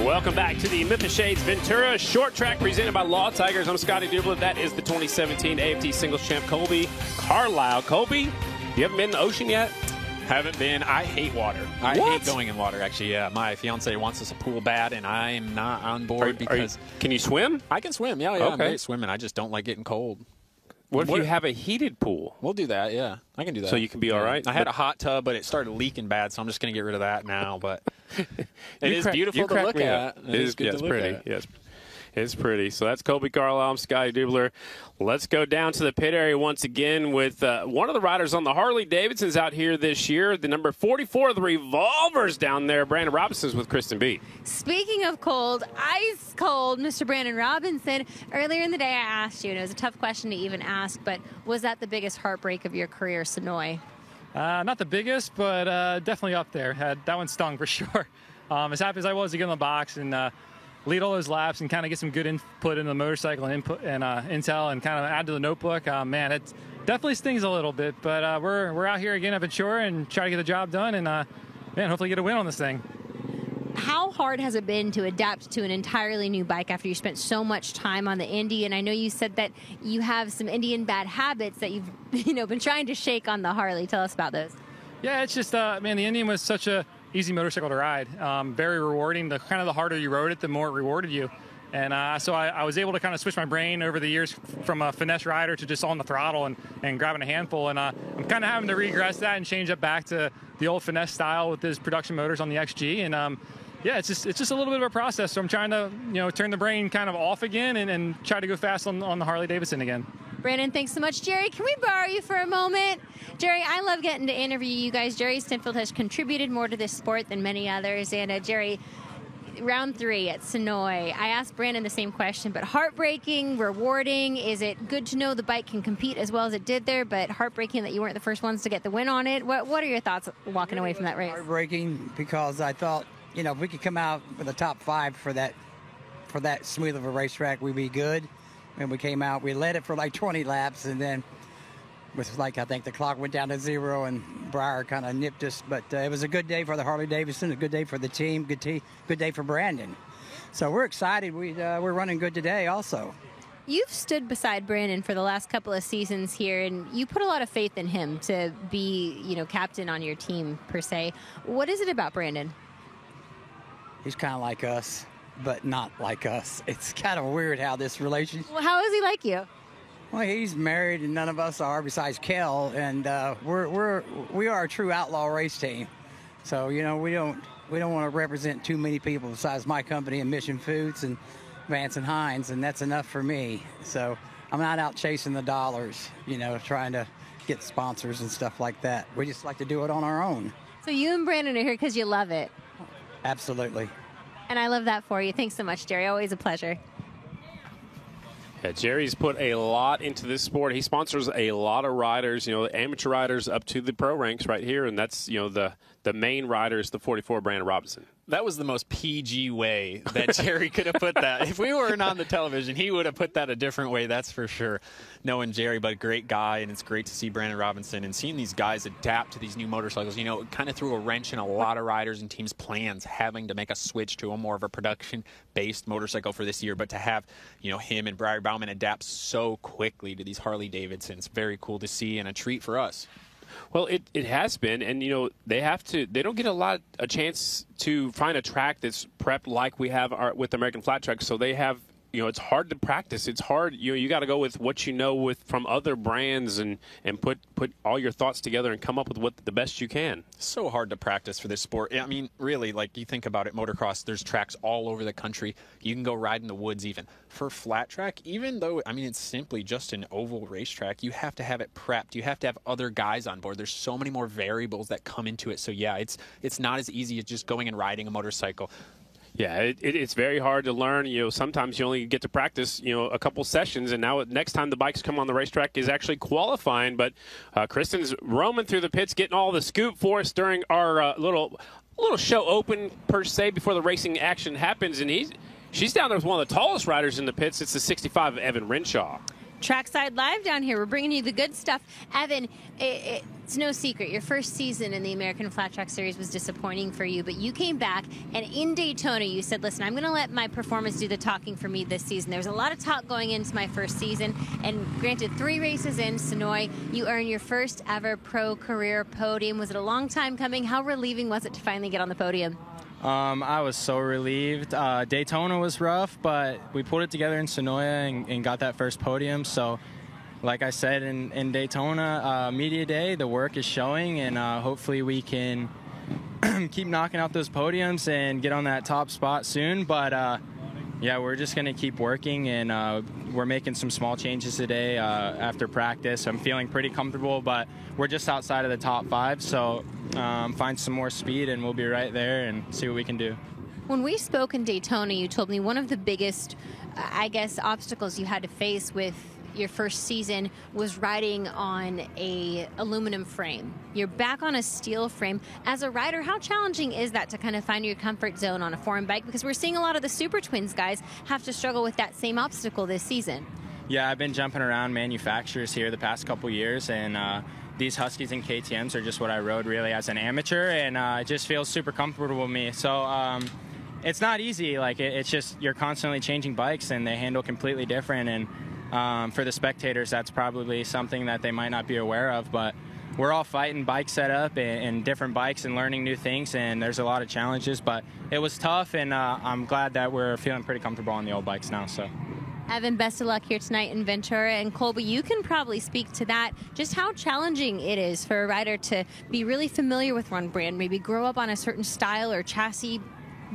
Speaker 1: Welcome back to the Memphis Shades Ventura Short Track presented by Law Tigers. I'm Scotty Dubler. That is the 2017 AFT Singles Champ, Colby Carlisle. Colby, you haven't been in the ocean yet?
Speaker 2: Haven't been. I hate water. I hate going in water, actually. Yeah, my fiance wants us a pool bad, and I am not on board because...
Speaker 1: Can you swim?
Speaker 2: I can swim, yeah. I'm great swimming. I just don't like getting cold.
Speaker 1: What if you have a heated pool?
Speaker 2: We'll do that, yeah. I can do that.
Speaker 1: So you can be all right?
Speaker 2: I had a hot tub, but it started leaking bad, so I'm just going to get rid of that now. But it is beautiful to look at.
Speaker 1: It is good to look
Speaker 2: at.
Speaker 1: Yes. It's pretty. So that's Colby Carlisle. I'm Scotty Dubler. Let's go down to the pit area once again with one of the riders on the Harley-Davidsons out here this year, the number 44 of the Revolvers down there, Brandon Robinson's with Kristen B.
Speaker 3: Speaking of cold, ice cold, Mr. Brandon Robinson. Earlier in the day I asked you, and it was a tough question to even ask, but was that the biggest heartbreak of your career, Sonoy?
Speaker 21: Not the biggest, but definitely up there. That one stung for sure. As happy as I was to get in the box and lead all those laps and kind of get some good input into the motorcycle and input and intel and kind of add to the notebook, man, it definitely stings a little bit. But we're out here again at Ventura and try to get the job done and man, hopefully get a win on this thing.
Speaker 3: How hard has it been to adapt to an entirely new bike after you spent so much time on the Indy? And I know you said that you have some Indian bad habits that you've been trying to shake on the Harley. Tell us about those.
Speaker 21: Yeah, it's just man, the Indian was such a easy motorcycle to ride, very rewarding. The harder you rode it, the more it rewarded you. And so I was able to kind of switch my brain over the years from a finesse rider to just on the throttle and grabbing a handful. And I'm kind of having to regress that and change it back to the old finesse style with these production motors on the XG. And yeah, it's just a little bit of a process. So I'm trying to turn the brain kind of off again and try to go fast on the Harley Davidson again.
Speaker 3: Brandon, thanks so much. Jerry, can we borrow you for a moment? Jerry, I love getting to interview you guys. Jerry Stenfield has contributed more to this sport than many others. And Jerry, round 3 at Sonoy, I asked Brandon the same question, but heartbreaking, rewarding. Is it good to know the bike can compete as well as it did there, but heartbreaking that you weren't the first ones to get the win on it? What are your thoughts walking away from that race?
Speaker 22: Heartbreaking because I thought, if we could come out with a top 5 for that smooth of a racetrack, we'd be good. When we came out, we led it for like 20 laps, and then with I think the clock went down to 0, and Breyer kind of nipped us. But it was a good day for the Harley Davidson, a good day for the team, good day for Brandon. So we're excited. We're running good today also.
Speaker 3: You've stood beside Brandon for the last couple of seasons here, and you put a lot of faith in him to be, captain on your team, per se. What is it about Brandon?
Speaker 22: He's kind of like us, but not like us. It's kind of weird how this relationship...
Speaker 3: Well, how is he like you?
Speaker 22: Well, he's married, and none of us are besides Kel, and we are a true outlaw race team. So, we don't want to represent too many people besides my company and Mission Foods and Vance and Hines, and that's enough for me. So I'm not out chasing the dollars, trying to get sponsors and stuff like that. We just like to do it on our own.
Speaker 3: So you and Brandon are here because you love it.
Speaker 22: Absolutely.
Speaker 3: And I love that for you. Thanks so much, Jerry. Always a pleasure.
Speaker 1: Yeah, Jerry's put a lot into this sport. He sponsors a lot of riders, amateur riders up to the pro ranks right here, and that's, the main rider is the 44 Brandon Robinson.
Speaker 2: That was the most PG way that Jerry could have put that. If we weren't on the television, he would have put that a different way, that's for sure. Knowing Jerry, but a great guy, and it's great to see Brandon Robinson and seeing these guys adapt to these new motorcycles. It kind of threw a wrench in a lot of riders and teams' plans, having to make a switch to a more of a production-based motorcycle for this year. But to have, him and Briar Bauman adapt so quickly to these Harley Davidsons, very cool to see and a treat for us.
Speaker 1: Well, it has been, and they don't get a chance to find a track that's prepped like we have with American Flat Track. So they have, it's hard to practice. It's hard. You got to go with what you know from other brands and put all your thoughts together and come up with the best you can.
Speaker 2: So hard to practice for this sport. I mean, really, like you think about it, motocross, there's tracks all over the country. You can go ride in the woods even. For flat track, even though, it's simply just an oval racetrack, you have to have it prepped. You have to have other guys on board. There's so many more variables that come into it. So yeah, it's not as easy as just going and riding a motorcycle.
Speaker 1: Yeah, it's very hard to learn. Sometimes you only get to practice, a couple sessions, and now next time the bikes come on the racetrack is actually qualifying. But Kristen's roaming through the pits, getting all the scoop for us during our little show open, per se, before the racing action happens. And she's down there with one of the tallest riders in the pits. It's the 65 Evan Renshaw.
Speaker 3: Trackside Live down here. We're bringing you the good stuff. Evan, it's no secret. Your first season in the American Flat Track Series was disappointing for you, but you came back, and in Daytona you said, listen, I'm going to let my performance do the talking for me this season. There was a lot of talk going into my first season, and granted, 3 races in Sonoy, you earned your first ever pro career podium. Was it a long time coming? How relieving was it to finally get on the podium?
Speaker 5: I was so relieved. Daytona was rough, but we pulled it together in Sonoy and got that first podium. So, like I said in Daytona, media day, the work is showing, and hopefully we can keep knocking out those podiums and get on that top spot soon. But
Speaker 4: Yeah, we're just going to keep working, and we're making some small changes today after practice. I'm feeling pretty comfortable, but we're just outside of the top 5, so find some more speed, and we'll be right there and see what we can do.
Speaker 3: When we spoke in Daytona, you told me one of the biggest, I guess, obstacles you had to face with your first season was riding on a aluminum frame. You're back on a steel frame. As a rider, how challenging is that to kind of find your comfort zone on a foreign bike? Because we're seeing a lot of the Super Twins guys have to struggle with that same obstacle this season.
Speaker 4: Yeah, I've been jumping around manufacturers here the past couple years, and these Huskies and KTMs are just what I rode really as an amateur, and it just feels super comfortable with me. So it's not easy. Like it's just you're constantly changing bikes, and they handle completely different. And for the spectators, that's probably something that they might not be aware of, but we're all fighting bike setup and different bikes and learning new things, and there's a lot of challenges, but it was tough, and I'm glad that we're feeling pretty comfortable on the old bikes now. So,
Speaker 3: Evan, best of luck here tonight in Ventura, and Colby, you can probably speak to that, just how challenging it is for a rider to be really familiar with one brand, maybe grow up on a certain style or chassis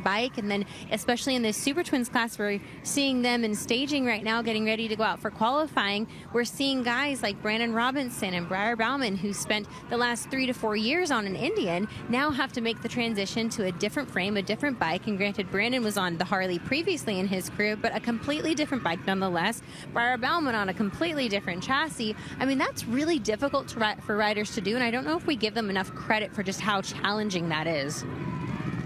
Speaker 3: bike, and then especially in this Super Twins class, we're seeing them in staging right now, getting ready to go out for qualifying. We're seeing guys like Brandon Robinson and Briar Bauman, who spent the last 3 to 4 years on an Indian, now have to make the transition to a different frame, a different bike. And granted, Brandon was on the Harley previously in his career, but a completely different bike nonetheless. Briar Bauman on a completely different chassis. I mean, that's really difficult for riders to do, and I don't know if we give them enough credit for just how challenging that is.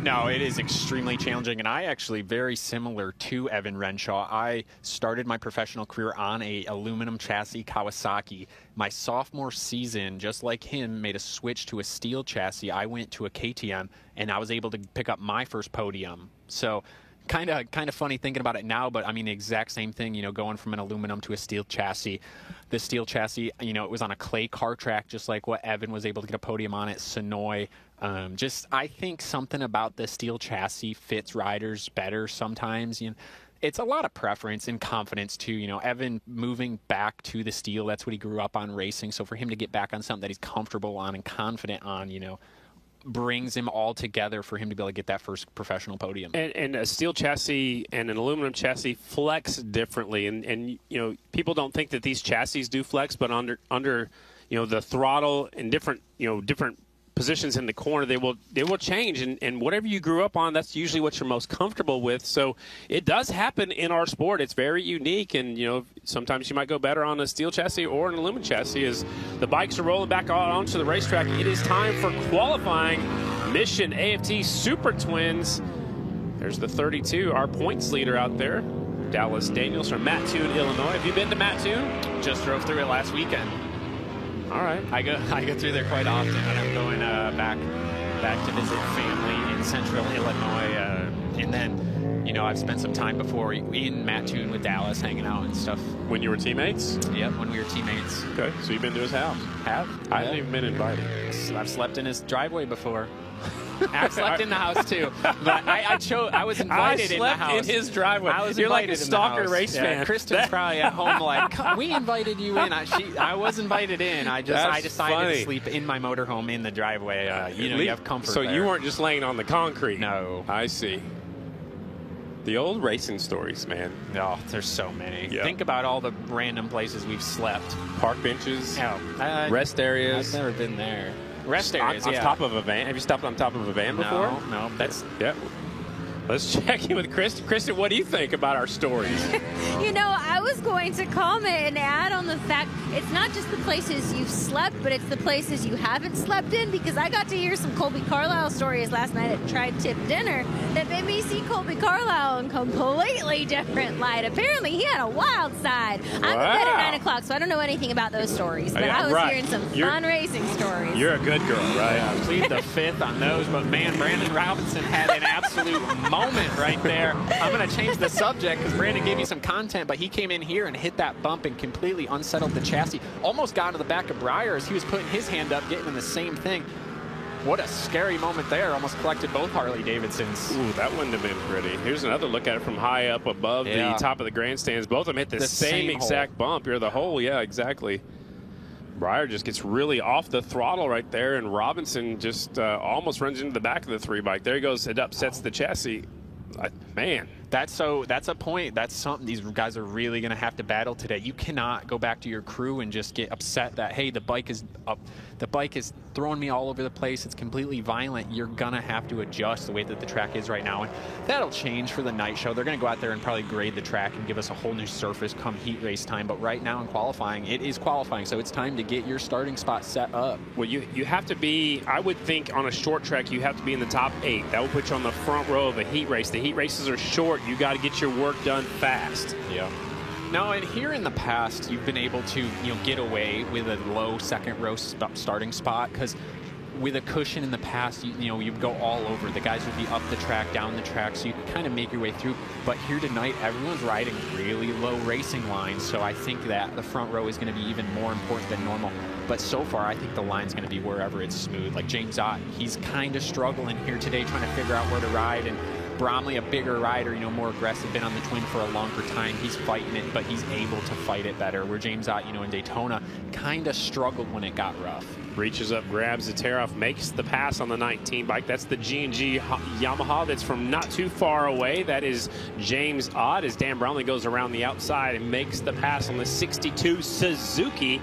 Speaker 2: No, it is extremely challenging, and I actually very similar to Evan Renshaw. I started my professional career on a aluminum chassis Kawasaki. My sophomore season, just like him, made a switch to a steel chassis. I went to a KTM, and I was able to pick up my first podium. So kind of funny thinking about it now, but I mean the exact same thing, you know, going from an aluminum to a steel chassis. The steel chassis, you know, it was on a clay car track, just like what Evan was able to get a podium on at Sonoy. I think something about the steel chassis fits riders better sometimes. You know, it's a lot of preference and confidence too. You know, Evan moving back to the steel, that's what he grew up on racing. So for him to get back on something that he's comfortable on and confident on, you know, brings him all together for him to be able to get that first professional podium.
Speaker 1: And a steel chassis and an aluminum chassis flex differently. And you know, people don't think that these chassis do flex, but under you know, the throttle and different positions in the corner, they will change, and whatever you grew up on, that's usually what you're most comfortable with. So it does happen in our sport. It's very unique, and you know, sometimes you might go better on a steel chassis or an aluminum chassis. As the bikes are rolling back onto the racetrack, it is time for qualifying. Mission AFT Super Twins. There's the 32, our points leader out there, Dallas Daniels from Mattoon, Illinois. Have you been to Mattoon?
Speaker 2: Just drove through it last weekend.
Speaker 1: All right.
Speaker 2: I go through there quite often when I'm going back to visit family in central Illinois. And then, you know, I've spent some time before in Mattoon with Dallas hanging out and stuff.
Speaker 1: When you were teammates?
Speaker 2: Yep, when we were teammates.
Speaker 1: Okay, so you've been to his house?
Speaker 2: Have?
Speaker 1: I haven't even been invited.
Speaker 2: I've slept in his driveway before. I've slept in the house too, but I was invited in the house.
Speaker 1: I slept in his driveway.
Speaker 2: You're
Speaker 1: like a stalker race fan.
Speaker 2: Kristen's probably at home like, we invited you in. I was invited in. I decided to sleep in my motorhome in the driveway. You know, you have comfort.
Speaker 1: So
Speaker 2: there.
Speaker 1: You weren't just laying on the concrete.
Speaker 2: No.
Speaker 1: I see. The old racing stories, man.
Speaker 2: Oh, there's so many.
Speaker 1: Yep.
Speaker 2: Think about all the random places we've slept.
Speaker 1: Park benches, rest areas.
Speaker 2: I've never been there. Rest areas,
Speaker 1: on top of a van. Have you stopped on top of a van before?
Speaker 2: No.
Speaker 1: Let's check in with Kristen. Kristen, what do you think about our stories?
Speaker 3: You know, I was going to comment and add on the fact it's not just the places you've slept, but it's the places you haven't slept in, because I got to hear some Colby Carlisle stories last night at Tri-Tip Dinner that made me see Colby Carlisle in a completely different light. Apparently, he had a wild side. I'm in bed at 9 o'clock, so I don't know anything about those stories, but I was hearing some fun racing stories.
Speaker 1: You're a good girl, right?
Speaker 2: Yeah, plead the fifth on those, but man, Brandon Robinson had an absolute moment right there. I'm going to change the subject because Brandon gave me some content, but he came in here and hit that bump and completely unsettled the chassis. Almost got into the back of Briar as he was putting his hand up, getting in the same thing. What a scary moment there. Almost collected both Harley Davidsons.
Speaker 1: Ooh, that wouldn't have been pretty. Here's another look at it from high up above the top of the grandstands. Both of them hit the same exact bump. You're the hole. Yeah, exactly. Briar just gets really off the throttle right there, and Robinson just almost runs into the back of the 3 bike. There he goes. It upsets the chassis. Man,
Speaker 2: That's a point. That's something these guys are really going to have to battle today. You cannot go back to your crew and just get upset that, hey, the bike is up. The bike is throwing me all over the place. It's completely violent. You're going to have to adjust the way that the track is right now. And that'll change for the night show. They're going to go out there and probably grade the track and give us a whole new surface come heat race time. But right now in qualifying, it is qualifying. So it's time to get your starting spot set up.
Speaker 1: Well, you have to be, I would think on a short track, you have to be in the top 8. That will put you on the front row of a heat race. The heat races are short. You got to get your work done fast.
Speaker 2: Yeah. Now, and here in the past, you've been able to, get away with a low second row starting spot, because with a cushion in the past, you'd go all over. The guys would be up the track, down the track, so you could kind of make your way through. But here tonight, everyone's riding really low racing lines, so I think that the front row is going to be even more important than normal. But so far, I think the line's going to be wherever it's smooth. Like James Ott, he's kind of struggling here today, trying to figure out where to ride. And Bromley, a bigger rider, more aggressive, been on the twin for a longer time. He's fighting it, but he's able to fight it better. Where James Ott, in Daytona, kind of struggled when it got rough.
Speaker 1: Reaches up, grabs the tear off, makes the pass on the 19 bike. That's the G&G Yamaha that's from not too far away. That is James Ott as Dan Bromley goes around the outside and makes the pass on the 62 Suzuki.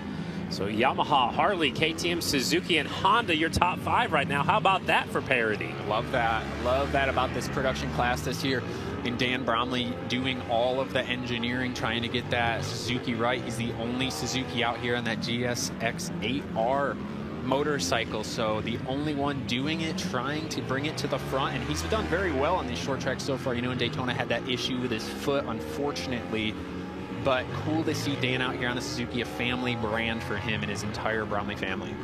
Speaker 1: So Yamaha, Harley, KTM, Suzuki, and Honda, your top 5 right now. How about that for parity?
Speaker 2: Love that. Love that about this production class this year. And Dan Bromley doing all of the engineering, trying to get that Suzuki right. He's the only Suzuki out here on that GSX-8R motorcycle, so the only one doing it, trying to bring it to the front. And he's done very well on these short tracks so far. In Daytona had that issue with his foot, unfortunately. But cool to see Dan out here on the Suzuki, a family brand for him and his entire Bromley family.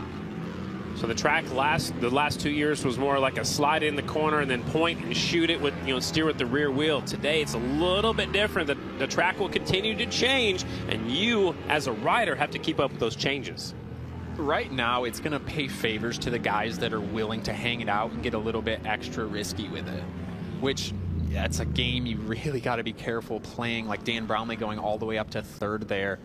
Speaker 1: So the track the last 2 years was more like a slide in the corner and then point and shoot it with, steer with the rear wheel. Today it's a little bit different. The track will continue to change, and you as a rider have to keep up with those changes.
Speaker 2: Right now it's going to pay favors to the guys that are willing to hang it out and get a little bit extra risky with it, which it's a game you really got to be careful playing. Like Dan Bromley going all the way up to 3rd there.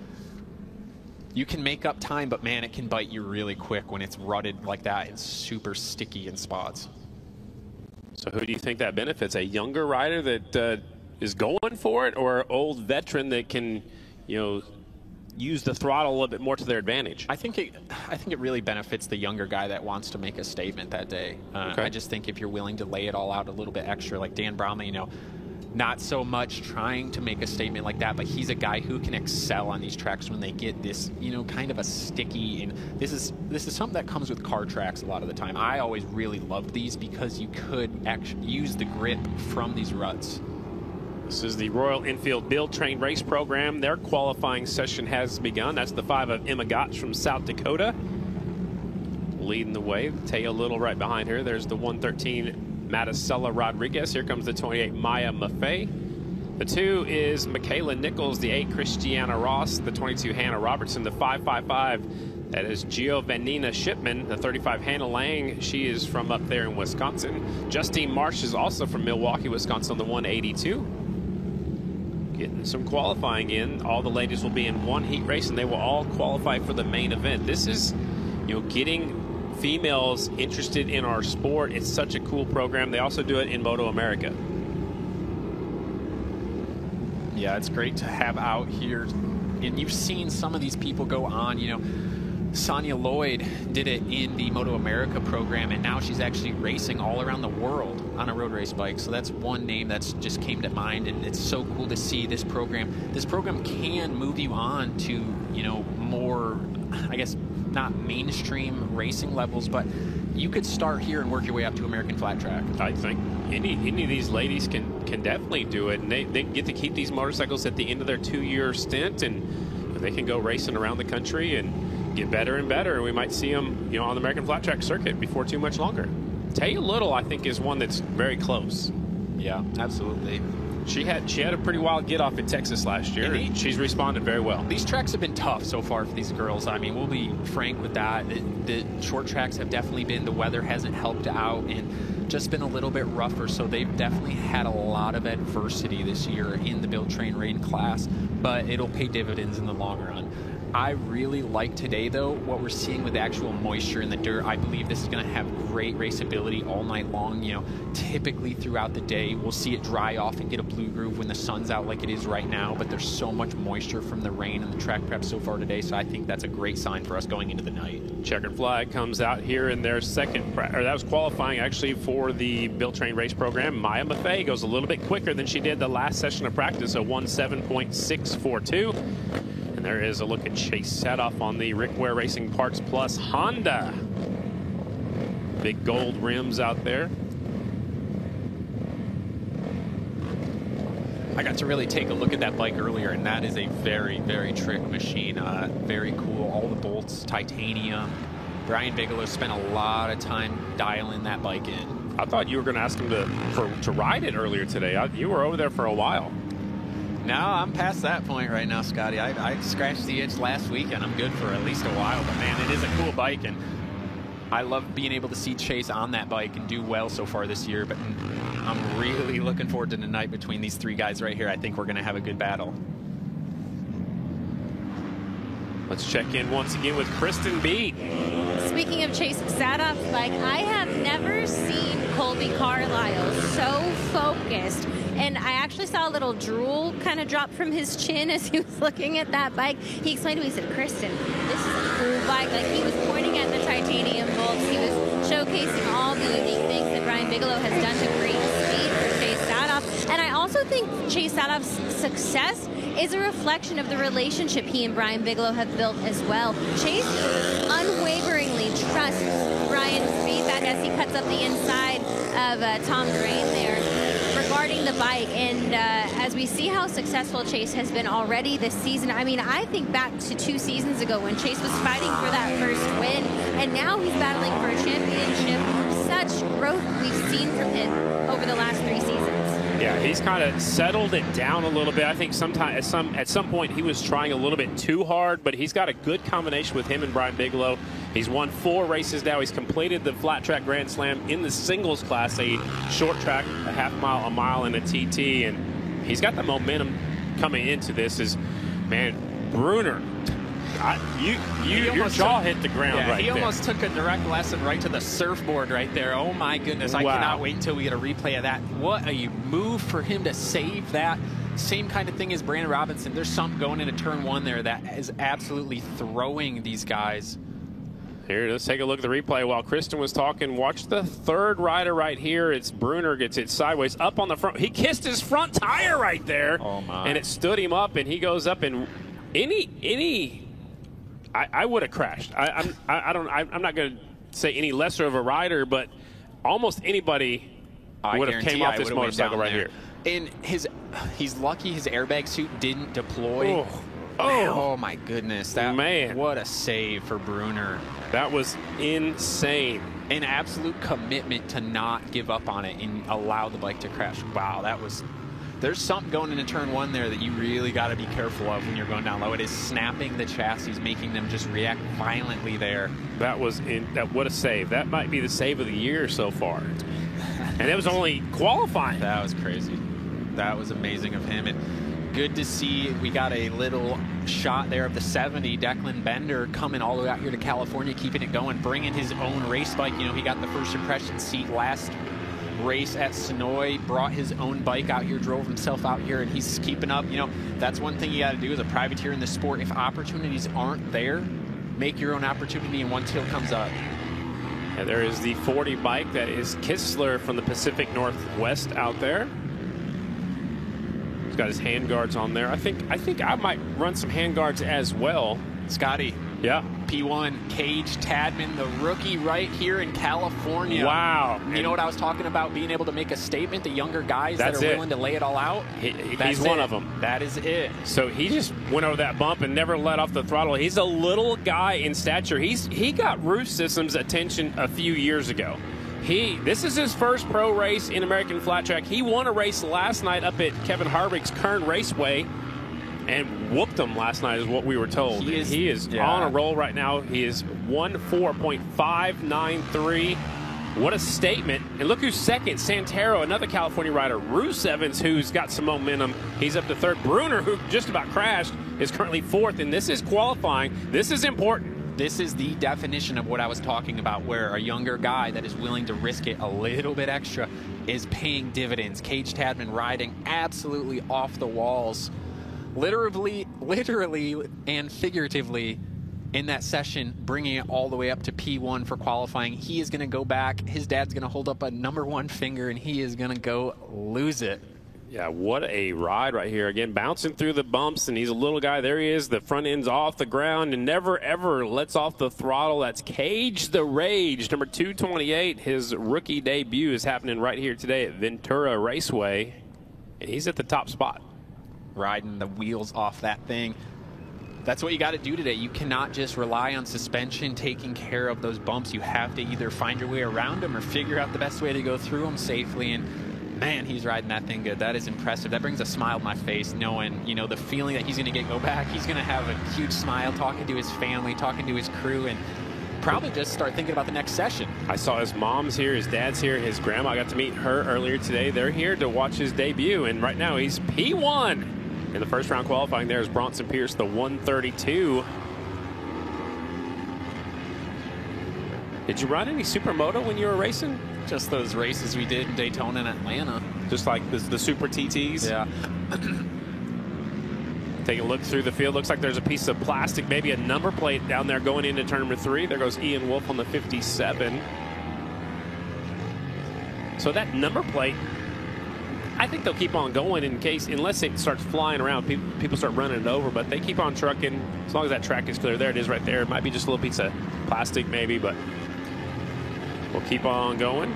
Speaker 2: You can make up time, but man, it can bite you really quick when it's rutted like that and super sticky in spots.
Speaker 1: So who do you think that benefits? A younger rider that is going for it, or an old veteran that can, use the throttle a little bit more to their advantage?
Speaker 2: I think it really benefits the younger guy that wants to make a statement that day.
Speaker 1: Okay.
Speaker 2: I just think if you're willing to lay it all out a little bit extra, like Dan Bromley, not so much trying to make a statement like that, but he's a guy who can excel on these tracks when they get this, kind of a sticky, and this is something that comes with car tracks a lot of the time. I always really loved these because you could actually use the grip from these ruts.
Speaker 1: This is the Royal Enfield Build Train Race Program. Their qualifying session has begun. That's the 5 of Emma Gotch from South Dakota, leading the way. Taya Little right behind her. There's the 113 Maticela Rodriguez. Here comes the 28 Maya Maffei. The 2 is Michaela Nichols. The 8 Christiana Ross. The 22 Hannah Robertson. The 555, that is Giovannina Shipman. The 35 Hannah Lang. She is from up there in Wisconsin. Justine Marsh is also from Milwaukee, Wisconsin, the 182. Getting some qualifying in. All the ladies will be in one heat race, and they will all qualify for the main event. This is, getting females interested in our sport. It's such a cool program. They also do it in Moto America.
Speaker 2: Yeah, it's great to have out here. And you've seen some of these people go on, Sonia Lloyd did it in the Moto America program, and now she's actually racing all around the world on a road race bike. So that's one name that's just came to mind, and it's so cool to see this program. This program can move you on to, more, I guess, not mainstream racing levels, but you could start here and work your way up to American Flat Track.
Speaker 1: I think any of these ladies can definitely do it, and they get to keep these motorcycles at the end of their 2-year stint, and they can go racing around the country and get better and better. We might see them, on the American Flat Track circuit before too much longer. Taya Little, I think, is one that's very close.
Speaker 2: Yeah, absolutely.
Speaker 1: She had a pretty wild get off in Texas last year, and she's responded very well.
Speaker 2: These tracks have been tough so far for these girls. I mean, we'll be frank with that. The short tracks have definitely been, the weather hasn't helped out and just been a little bit rougher, so they've definitely had a lot of adversity this year in the Build Train Rain class, but it'll pay dividends in the long run. I really like today, though, what we're seeing with the actual moisture in the dirt. I believe this is going to have great raceability all night long. You know, typically throughout the day, we'll see it dry off and get a blue groove when the sun's out like it is right now, but there's so much moisture from the rain and the track prep so far today, so I think that's a great sign for us going into the night.
Speaker 1: Checkered flag comes out here in their second, or that was qualifying actually for the Built Train race program. Maya Maffei goes a little bit quicker than she did the last session of practice, a 1:7.642. And there is a look at Chase Sadoff on the Rick Ware Racing Parts Plus Honda. Big gold rims out there.
Speaker 2: I got to really take a look at that bike earlier, and that is a very, very trick machine. Very cool. All the bolts, titanium. Brian Bigelow spent a lot of time dialing that bike in.
Speaker 1: I thought you were going to ask him to ride it earlier today. You were over there for a while.
Speaker 2: No, I'm past that point right now, Scotty. I scratched the itch last week, and I'm good for at least a while. But, man, it is a cool bike, and I love being able to see Chase on that bike and do well so far this year. But I'm really looking forward to the night between these three guys right here. I think we're going to have a good battle.
Speaker 1: Let's check in once again with Kristen Beat.
Speaker 3: Speaking of Chase Sadoff's bike, I have never seen Colby Carlisle so focused. And I actually saw a little drool kind of drop from his chin as he was looking at that bike. He explained to me, he said, Kristen, this is a cool bike. Like, he was pointing at the titanium bolts. He was showcasing all the unique things that Brian Bigelow has done to create speed for Chase Sadoff. And I also think Chase Sadoff's success is a reflection of the relationship he and Brian Bigelow have built as well. Chase unwaveringly trusts Brian's feedback as he cuts up the inside of Tom Drain there regarding the bike. And as we see how successful Chase has been already this season, I mean, I think back to 2 seasons ago when Chase was fighting for that first win, and now he's battling for a championship. Such growth we've seen from him over the last 3 seasons.
Speaker 1: Yeah, he's kind of settled it down a little bit. I think at some point he was trying a little bit too hard, but he's got a good combination with him and Brian Bigelow. He's won 4 races now. He's completed the flat track Grand Slam in the singles class, a short track, a half mile, a mile, and a TT, and he's got the momentum coming into this. Man, Brunner, your jaw hit the ground right there.
Speaker 2: He almost took a direct lesson right to the surfboard right there. Oh, my goodness. I cannot wait until we get a replay of that. What a move for him to save that. Same kind of thing as Brandon Robinson. There's something going into turn 1 there that is absolutely throwing these guys.
Speaker 1: Here, let's take a look at the replay. While Kristen was talking, watch the third rider right here. It's Brunner, gets it sideways up on the front. He kissed his front tire right there.
Speaker 2: Oh, my.
Speaker 1: And it stood him up, and he goes up, and I would have crashed. I'm not going to say any lesser of a rider, but almost anybody would have came off this motorcycle right here.
Speaker 2: And he's lucky his airbag suit didn't deploy. Oh my goodness. What a save for Brunner.
Speaker 1: That was insane.
Speaker 2: An absolute commitment to not give up on it and allow the bike to crash. Wow, there's something going into turn 1 there that you really got to be careful of when you're going down low. It is snapping the chassis, making them just react violently there.
Speaker 1: What a save. That might be the save of the year so far. And it was only qualifying.
Speaker 2: That was crazy. That was amazing of him. And good to see we got a little shot there of the 70, Declan Bender, coming all the way out here to California, keeping it going, bringing his own race bike. You know, he got the first impression seat last race at Sonoy, brought his own bike out here, drove himself out here, and he's keeping up. You know, that's one thing you got to do as a privateer in this sport. If opportunities aren't there, make your own opportunity, and one tail comes up.
Speaker 1: And there is the 40 bike. That is Kistler from the Pacific Northwest out there. He's got his handguards on there. I think I might run some handguards as well.
Speaker 2: Scotty.
Speaker 1: Yeah.
Speaker 2: P1, Cage Tadman, the rookie right here in California.
Speaker 1: Wow.
Speaker 2: You know what I was talking about, being able to make a statement, the younger guys that are willing to lay it all out?
Speaker 1: He's one of them.
Speaker 2: That is it.
Speaker 1: So he just went over that bump and never let off the throttle. He's a little guy in stature. He got Roof Systems' attention a few years ago. This is his first pro race in American Flat Track. He won a race last night up at Kevin Harvick's Kern Raceway and whooped him last night is what we were told. He is on a roll right now. He is 1:4.593. What a statement. And look who's second. Santero, another California rider. Roos Evans, who's got some momentum. He's up to third. Brunner, who just about crashed. is currently 4th, and this is qualifying. This is important.
Speaker 2: This is the definition of what I was talking about, where a younger guy that is willing to risk it a little bit extra is paying dividends. Cage Tadman riding absolutely off the walls, literally and figuratively in that session, bringing it all the way up to P1 for qualifying. He is going to go back. His dad's going to hold up a #1 finger, and he is going to go lose it.
Speaker 1: Yeah, what a ride right here. Again, bouncing through the bumps, and he's a little guy. There he is. The front end's off the ground and never, ever lets off the throttle. That's Cage the Rage, number 228. His rookie debut is happening right here today at Ventura Raceway, and he's at the top spot.
Speaker 2: Riding the wheels off that thing. That's what you got to do today. You cannot just rely on suspension taking care of those bumps. You have to either find your way around them or figure out the best way to go through them safely. And man, he's riding that thing good. That is impressive. That brings a smile to my face, knowing, you know, the feeling that he's going to go back. He's going to have a huge smile, talking to his family, talking to his crew, and probably just start thinking about the next session.
Speaker 1: I saw his mom's here, his dad's here, his grandma. I got to meet her earlier today. They're here to watch his debut, and right now he's P1. In the first round qualifying, there's Bronson Pierce, the 132. Did you ride any Supermoto when you were racing?
Speaker 2: Just those races we did in Daytona and Atlanta.
Speaker 1: Just like the Super TTs?
Speaker 2: Yeah.
Speaker 1: Take a look through the field. Looks like there's a piece of plastic, maybe a number plate down there going into turn number 3. There goes Ian Wolf on the 57. So that number plate, I think they'll keep on going in case, unless it starts flying around, people start running it over, but they keep on trucking as long as that track is clear. There it is right there. It might be just a little piece of plastic maybe, but we'll keep on going.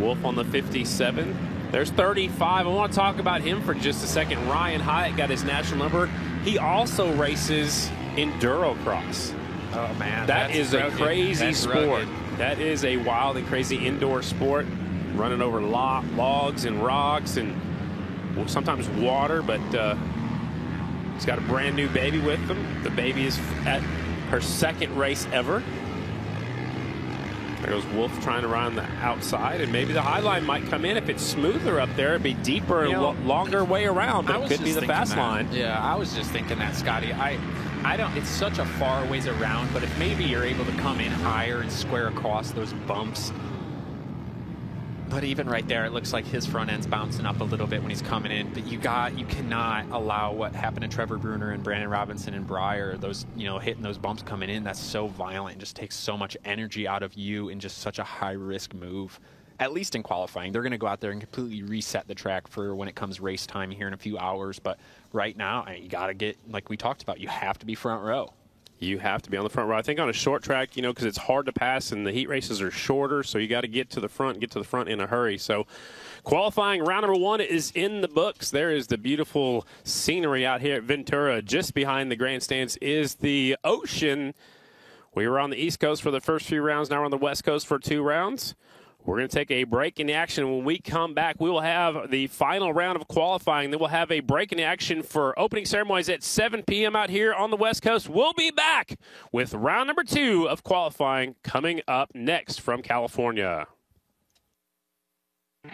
Speaker 1: Wolf on the 57. There's 35. I want to talk about him for just a second. Ryan Hyatt got his national number. He also races Endurocross.
Speaker 2: Oh, man.
Speaker 1: That is a crazy sport.
Speaker 2: Rugged.
Speaker 1: That is a wild and crazy indoor sport, running over logs and rocks and sometimes water, but he's got a brand new baby with him. The baby is at her 2nd race ever. There goes Wolf trying to ride on the outside, and maybe the high line might come in. If it's smoother up there, it'd be deeper and longer way around, but it could be the fast line.
Speaker 2: Yeah, I was just thinking that, Scotty. I don't, it's such a far ways around, but if maybe you're able to come in higher and square across those bumps. But even right there, it looks like his front end's bouncing up a little bit when he's coming in. But you cannot allow what happened to Trevor Bruner and Brandon Robinson and Breyer, those, you know, hitting those bumps coming in. That's so violent and just takes so much energy out of you in just such a high risk move. At least in qualifying, they're going to go out there and completely reset the track for when it comes race time here in a few hours. But right now, you got to get, like we talked about, you have to be front row.
Speaker 1: You have to be on the front row. I think on a short track, you know, because it's hard to pass and the heat races are shorter, so you got to get to the front in a hurry. So qualifying round number 1 is in the books. There is the beautiful scenery out here at Ventura. Just behind the grandstands is the ocean. We were on the East Coast for the first few rounds. Now we're on the West Coast for 2 rounds. We're going to take a break in the action. When we come back, we will have the final round of qualifying. Then we'll have a break in the action for opening ceremonies at 7 p.m. out here on the West Coast. We'll be back with round number 2 of qualifying coming up next from California.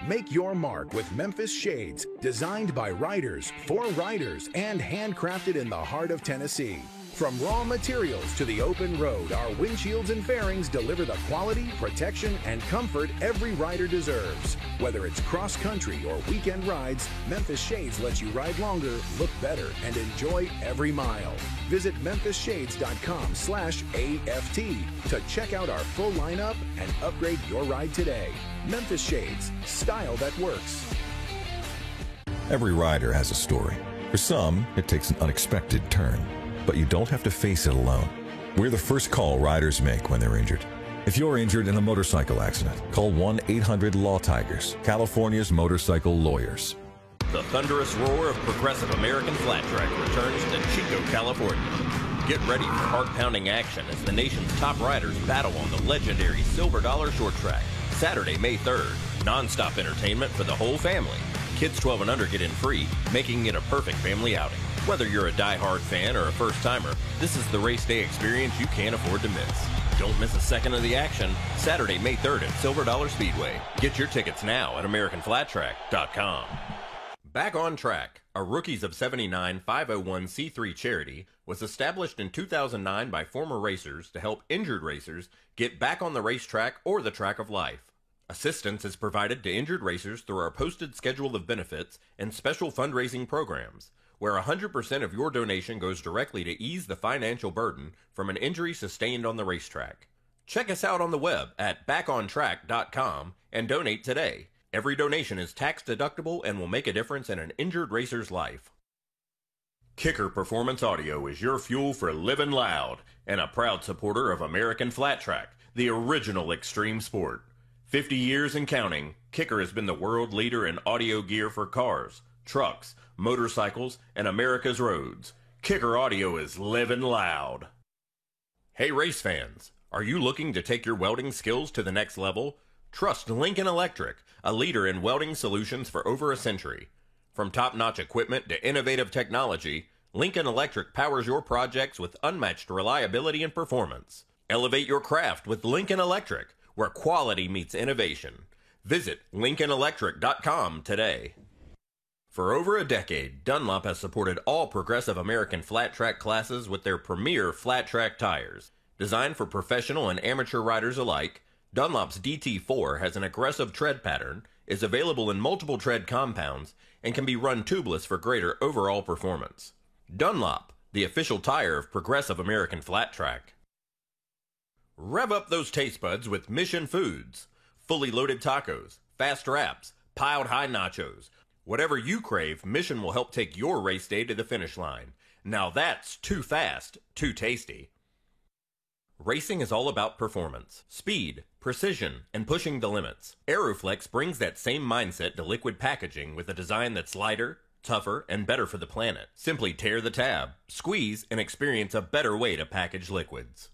Speaker 6: Make your mark with Memphis Shades, designed by riders, for riders, and handcrafted in the heart of Tennessee. From raw materials to the open road, our windshields and fairings deliver the quality, protection, and comfort every rider deserves. Whether it's cross-country or weekend rides, Memphis Shades lets you ride longer, look better, and enjoy every mile. Visit memphisshades.com/AFT to check out our full lineup and upgrade your ride today. Memphis Shades, style that works.
Speaker 7: Every rider has a story. For some, it takes an unexpected turn. But you don't have to face it alone. We're the first call riders make when they're injured. If you're injured in a motorcycle accident, call 1-800-LAW-TIGERS, California's motorcycle lawyers.
Speaker 14: The thunderous roar of progressive American flat track returns to Chico, California. Get ready for heart-pounding action as the nation's top riders battle on the legendary Silver Dollar Short Track. Saturday, May 3rd, non-stop entertainment for the whole family. Kids 12 and under get in free, making it a perfect family outing. Whether you're a die-hard fan or a first-timer, this is the race day experience you can't afford to miss. Don't miss a second of the action. Saturday, May 3rd at Silver Dollar Speedway. Get your tickets now at AmericanFlatTrack.com. Back on Track, a Rookies of 79 501c3 charity, was established in 2009 by former racers to help injured racers get back on the racetrack or the track of life. Assistance is provided to injured racers through our posted schedule of benefits and special fundraising programs, where 100% of your donation goes directly to ease the financial burden from an injury sustained on the racetrack. Check us out on the web at backontrack.com and donate today. Every donation is tax deductible and will make a difference in an injured racer's life. Kicker Performance Audio is your fuel for living loud and a proud supporter of American Flat Track, the original extreme sport. 50 years and counting, Kicker has been the world leader in audio gear for cars, trucks, motorcycles, and America's roads. Kicker Audio is living loud. Hey race fans, are you looking to take your welding skills to the next level? Trust Lincoln Electric, a leader in welding solutions for over a century. From top-notch equipment to innovative technology, Lincoln Electric powers your projects with unmatched reliability and performance. Elevate your craft with Lincoln Electric, where quality meets innovation. Visit LincolnElectric.com today. For over a decade, Dunlop has supported all progressive American flat track classes with their premier flat track tires. Designed for professional and amateur riders alike, Dunlop's DT4 has an aggressive tread pattern, is available in multiple tread compounds, and can be run tubeless for greater overall performance. Dunlop, the official tire of progressive American flat track. Rev up those taste buds with Mission Foods. Fully loaded tacos, fast wraps, piled high nachos. Whatever you crave, Mission will help take your race day to the finish line. Now that's too fast, too tasty. Racing is all about performance, speed, precision, and pushing the limits. Aeroflex brings that same mindset to liquid packaging with a design that's lighter, tougher, and better for the planet. Simply tear the tab, squeeze, and experience a better way to package liquids.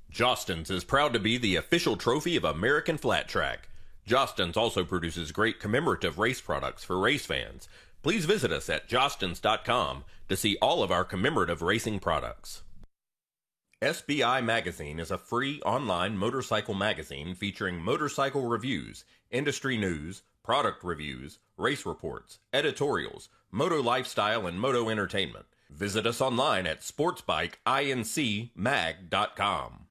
Speaker 14: Jostens is proud to be the official trophy of American Flat Track. Jostens also produces great commemorative race products for race fans. Please visit us at jostens.com to see all of our commemorative racing products. SBI Magazine is a free online motorcycle magazine featuring motorcycle reviews, industry news, product reviews, race reports, editorials, moto lifestyle, and moto entertainment. Visit us online at sportsbikeincmag.com.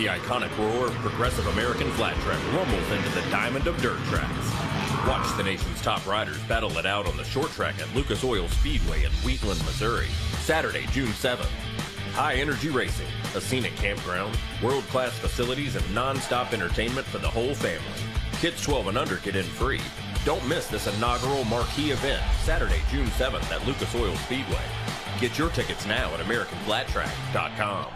Speaker 14: The iconic roar of progressive American flat track rumbles into the diamond of dirt tracks. Watch the nation's top riders battle it out on the short track at Lucas Oil Speedway in Wheatland, Missouri, Saturday, June 7th. High energy racing, a scenic campground, world-class facilities, and non-stop entertainment for the whole family. Kids 12 and under get in free. Don't miss this inaugural marquee event, Saturday, June 7th at Lucas Oil Speedway. Get your tickets now at AmericanFlatTrack.com.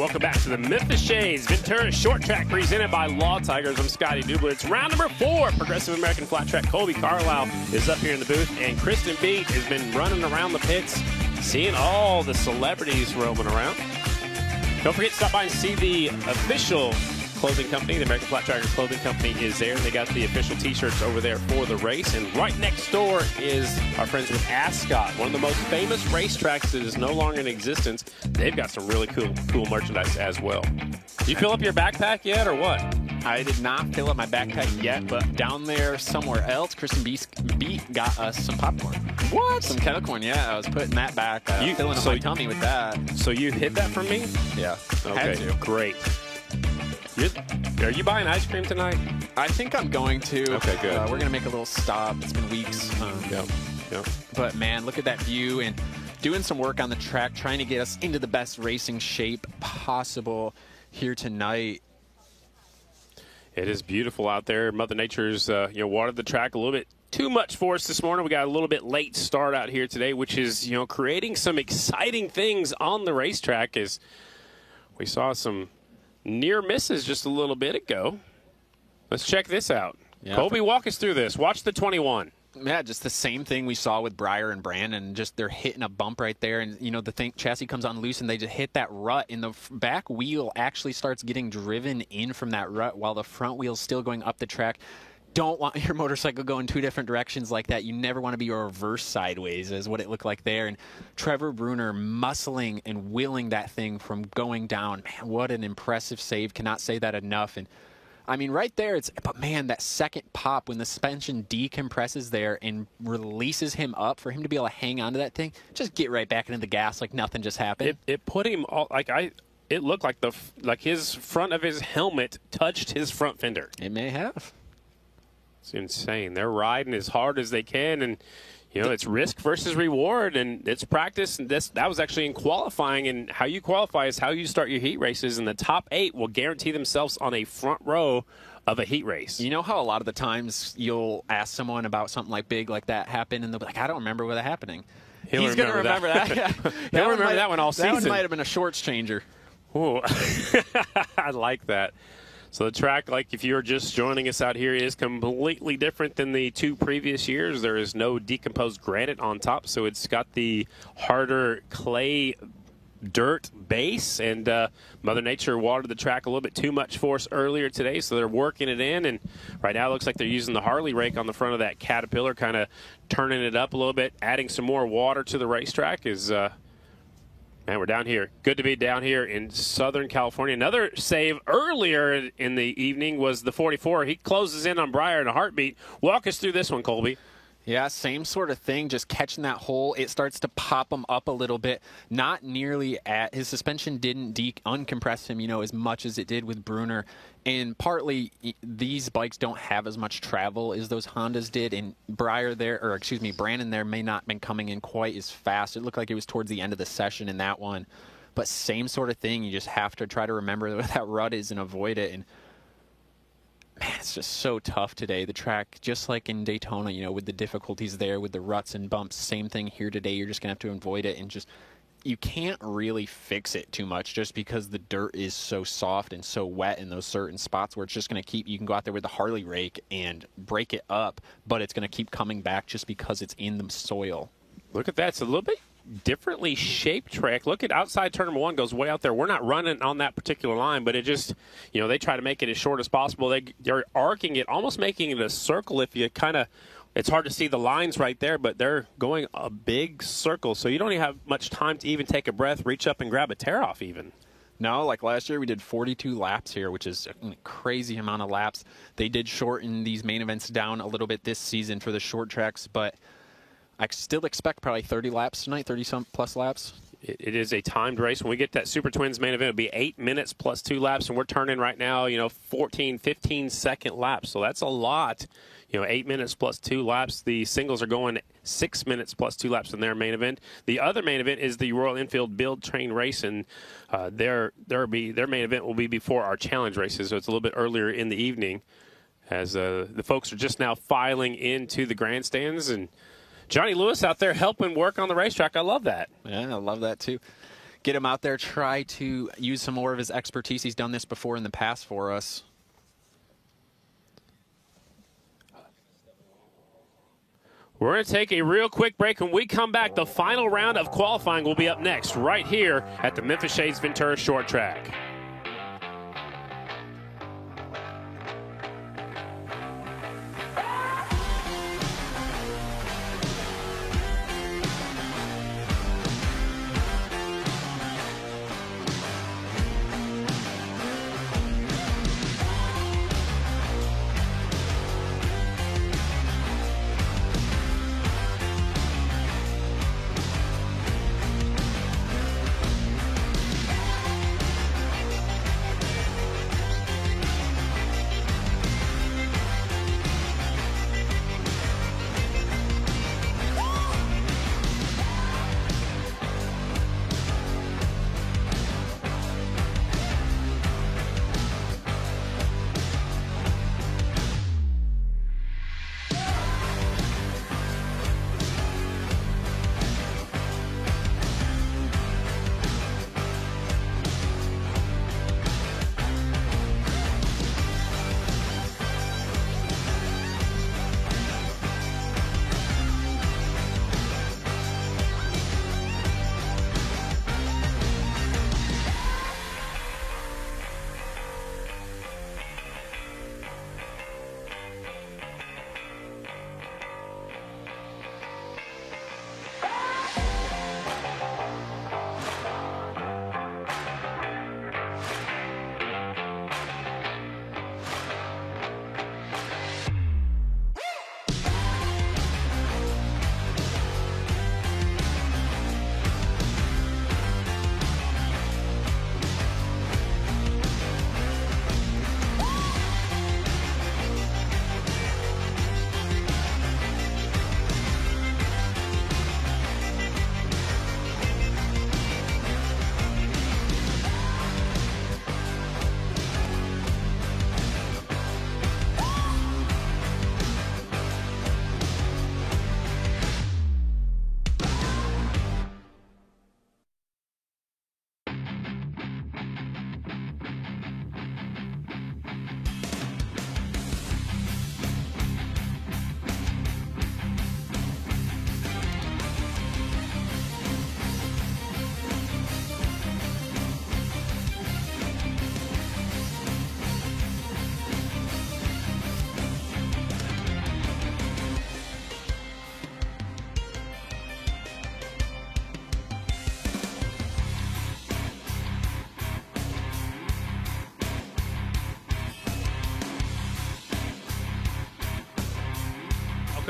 Speaker 1: welcome back to the Memphis Shades Ventura Short Track presented by Law Tigers. I'm Scotty Dubler. It's round number 4. Progressive American Flat Track. Colby Carlisle is up here in the booth, and Kristen Beat has been running around the pits, seeing all the celebrities roaming around. Don't forget to stop by and see the official clothing company. The American Flat Tracker Clothing Company is there. They got the official T-shirts over there for the race. And right next door is our friends with Ascot, one of the most famous racetracks that is no longer in existence. They've got some really cool merchandise as well. Did you fill up your backpack yet, or what?
Speaker 2: I did not fill up my backpack yet, but down there somewhere else, Kristen Beat got us some popcorn.
Speaker 1: What?
Speaker 2: Some kettle corn, yeah. I was putting that back, filling up my tummy with that.
Speaker 1: So you hid that from me?
Speaker 2: Yeah.
Speaker 1: Okay,
Speaker 2: Had to.
Speaker 1: Great. Are you buying ice cream tonight?
Speaker 2: I think I'm going to.
Speaker 1: Okay, good.
Speaker 2: We're going to make a little stop. It's been weeks.
Speaker 1: Yep.
Speaker 2: But, man, look at that view and doing some work on the track, trying to get us into the best racing shape possible here tonight.
Speaker 1: It is beautiful out there. Mother Nature's watered the track a little bit too much for us this morning. We got a little bit late start out here today, which is creating some exciting things on the racetrack. As we saw some near misses just a little bit ago. Let's check this out. Yeah, Colby, walk us through this. Watch the 21.
Speaker 2: Yeah, just the same thing we saw with Breyer and Brandon. Just they're hitting a bump right there, and the chassis comes on loose, and they just hit that rut, and the back wheel actually starts getting driven in from that rut while the front wheel's still going up the track. Don't want your motorcycle going 2 different directions like that. You never want to be reverse sideways, is what it looked like there. And Trevor Bruner muscling and willing that thing from going down. Man, what an impressive save. Cannot say that enough. And I mean, right there, but man, that second pop when the suspension decompresses there and releases him up for him to be able to hang on to that thing, just get right back into the gas like nothing just happened.
Speaker 1: It put him it looked like his front of his helmet touched his front fender.
Speaker 2: It may have.
Speaker 1: It's insane. They're riding as hard as they can, and it's risk versus reward, and it's practice. And that was actually in qualifying, and how you qualify is how you start your heat races, and the top 8 will guarantee themselves on a front row of a heat race.
Speaker 2: You know how a lot of the times you'll ask someone about something big like that happened, and they'll be like, I don't remember what happened.
Speaker 1: He's going to remember that. He'll remember that one all season.
Speaker 2: That one might have been a shorts changer.
Speaker 1: Ooh. I like that. So the track, if you're just joining us out here, is completely different than the 2 previous years. There is no decomposed granite on top, so it's got the harder clay dirt base, and Mother Nature watered the track a little bit too much for us earlier today, so they're working it in, and right now it looks like they're using the Harley rake on the front of that Caterpillar, kind of turning it up a little bit, adding some more water to the racetrack. Man, we're down here. Good to be down here in Southern California. Another save earlier in the evening was the 44. He closes in on Breyer in a heartbeat. Walk us through this one, Colby.
Speaker 2: Yeah, same sort of thing, just catching that hole. It starts to pop him up a little bit. Not nearly his suspension didn't uncompress him, as much as it did with Bruner. And partly these bikes don't have as much travel as those Hondas did. And Brandon there may not have been coming in quite as fast. It looked like it was towards the end of the session in that one. But same sort of thing. You just have to try to remember where that rut is and avoid it. And man, it's just so tough today. The track, just like in Daytona, with the difficulties there, with the ruts and bumps, same thing here today. You're just going to have to avoid it, and you can't really fix it too much just because the dirt is so soft and so wet in those certain spots where it's just going to you can go out there with the Harley rake and break it up, but it's going to keep coming back just because it's in the soil.
Speaker 1: Look at that. It's a little bit differently shaped track. Look at outside turn number 1 goes way out there. We're not running on that particular line, but it just, they try to make it as short as possible. They're arcing it, almost making it a circle. If you it's hard to see the lines right there, but they're going a big circle. So you don't even have much time to even take a breath, reach up and grab a tear off even.
Speaker 2: No, like last year we did 42 laps here, which is a crazy amount of laps. They did shorten these main events down a little bit this season for the short tracks, but I still expect probably 30 laps tonight, 30-some plus laps.
Speaker 1: It is a timed race. When we get that Super Twins main event, it'll be 8 minutes plus 2 laps, and we're turning right now, 14, 15-second laps. So that's a lot. 8 minutes plus 2 laps. The singles are going 6 minutes plus 2 laps in their main event. The other main event is the Royal Enfield Build Train Race, and their main event will be before our challenge races, so it's a little bit earlier in the evening as the folks are just now filing into the grandstands, and Johnny Lewis out there helping work on the racetrack. I love that.
Speaker 2: Yeah, I love that too. get him out there, try to use some more of his expertise. He's done this before in the past for us.
Speaker 1: We're going to take a real quick break. When we come back, the final round of qualifying will be up next, right here at the Memphis Shades Ventura Short Track.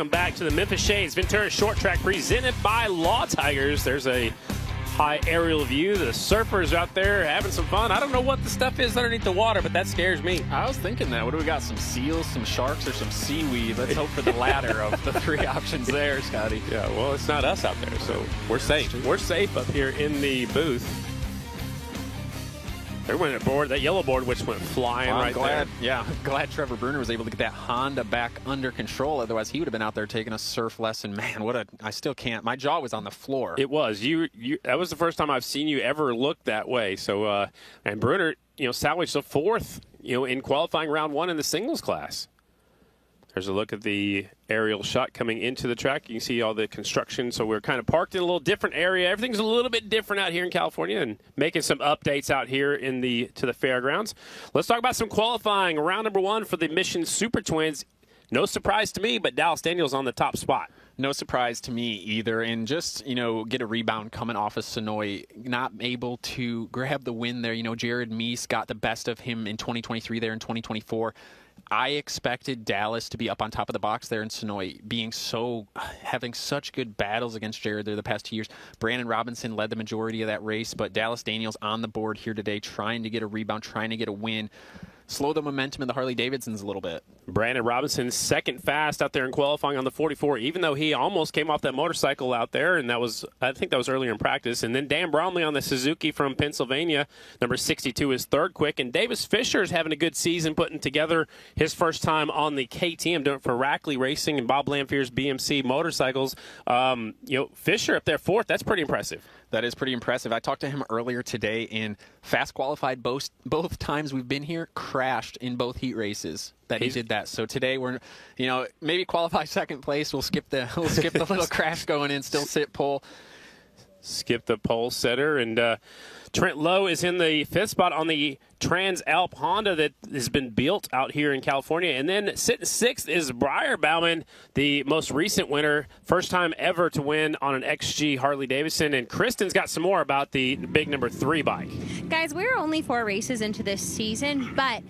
Speaker 1: Welcome back to the Memphis Shades Ventura Short Track presented by Law Tigers. There's a high aerial view. The surfers out there having some fun. I don't know what the stuff is underneath the water, but that scares me.
Speaker 2: I was thinking that. What do we got? Some seals, some sharks, or some seaweed? Let's hope for the latter of the three options there, Scotty.
Speaker 1: Yeah, well, it's not us out there, so we're safe. We're safe up here in the booth. They went aboard that yellow board, which went flying right there.
Speaker 2: Yeah, glad Trevor Bruner was able to get that Honda back under control. Otherwise, he would have been out there taking a surf lesson. Man, I still can't. My jaw was on the floor.
Speaker 1: It was. That was the first time I've seen you ever look that way. So, and Bruner, salvaged the fourth, in qualifying round one in the singles class. There's a look at the aerial shot coming into the track. You can see all the construction. So we're kind of parked in a little different area. Everything's a little bit different out here in California, and making some updates out here to the fairgrounds. Let's talk about some qualifying. Round number one for the Mission Super Twins. No surprise to me, but Dallas Daniels on the top spot.
Speaker 2: No surprise to me either. And just, get a rebound coming off of Sonoy. Not able to grab the win there. Jared Meese got the best of him in 2023 there in 2024. I expected Dallas to be up on top of the box there in Sonoy, having such good battles against Jared there the past 2 years. Brandon Robinson led the majority of that race, but Dallas Daniels on the board here today, trying to get a rebound, trying to get a win. Slow the momentum in the Harley-Davidsons a little bit.
Speaker 1: Brandon Robinson second fast out there in qualifying on the 44, even though he almost came off that motorcycle out there, and I think that was earlier in practice. And then Dan Bromley on the Suzuki from Pennsylvania, number 62, is third quick. And Davis Fisher is having a good season, putting together his first time on the KTM, doing it for Rackley Racing and Bob Lanfear's BMC motorcycles. Fisher up there fourth, that's pretty impressive.
Speaker 2: That is pretty impressive. I talked to him earlier today, and fast qualified both times we've been here, crashed in both heat races that he did that. So today we're, maybe qualify second place. We'll skip the little crash going in, still sit pole.
Speaker 1: Skip the pole setter, and Trent Lowe is in the 5th spot on the Transalp Honda that has been built out here in California. And then sitting 6th is Briar Bauman, the most recent winner, first time ever to win on an XG Harley-Davidson. And Kristen's got some more about the big number 3 bike.
Speaker 3: Guys, we're only 4 races into this season, but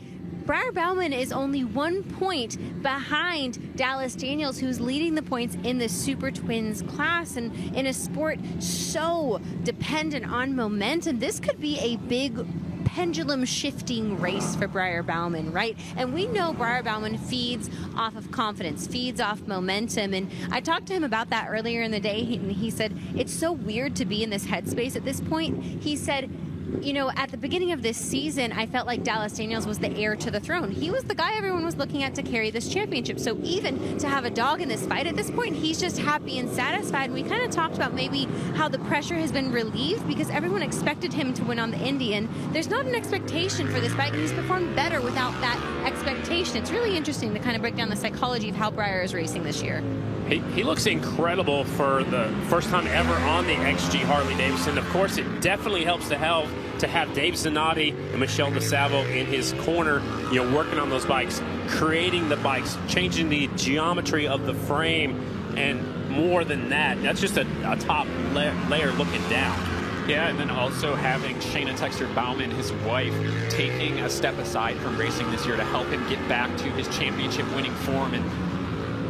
Speaker 3: Briar Bauman is only 1 point behind Dallas Daniels, who's leading the points in the Super Twins class. And in a sport so dependent on momentum, this could be a big pendulum shifting race for Briar Bauman, right? And we know Briar Bauman feeds off of confidence, feeds off momentum. And I talked to him about that earlier in the day, and he said, it's so weird to be in this headspace at this point. He said, at the beginning of this season, I felt like Dallas Daniels was the heir to the throne. He was the guy everyone was looking at to carry this championship. So even to have a dog in this fight at this point, he's just happy and satisfied. And we kind of talked about maybe how the pressure has been relieved because everyone expected him to win on the Indian. There's not an expectation for this bike, and he's performed better without that expectation. It's really interesting to kind of break down the psychology of how Briar is racing this year.
Speaker 1: He looks incredible for the first time ever on the XG Harley-Davidson. Of course, it definitely helps to have Dave Zanotti and Michelle DeSalvo in his corner, working on those bikes, creating the bikes, changing the geometry of the frame, and more than that, that's just a top layer looking down.
Speaker 2: Yeah, and then also having Shayna Texter Bauman, his wife, taking a step aside from racing this year to help him get back to his championship winning form. And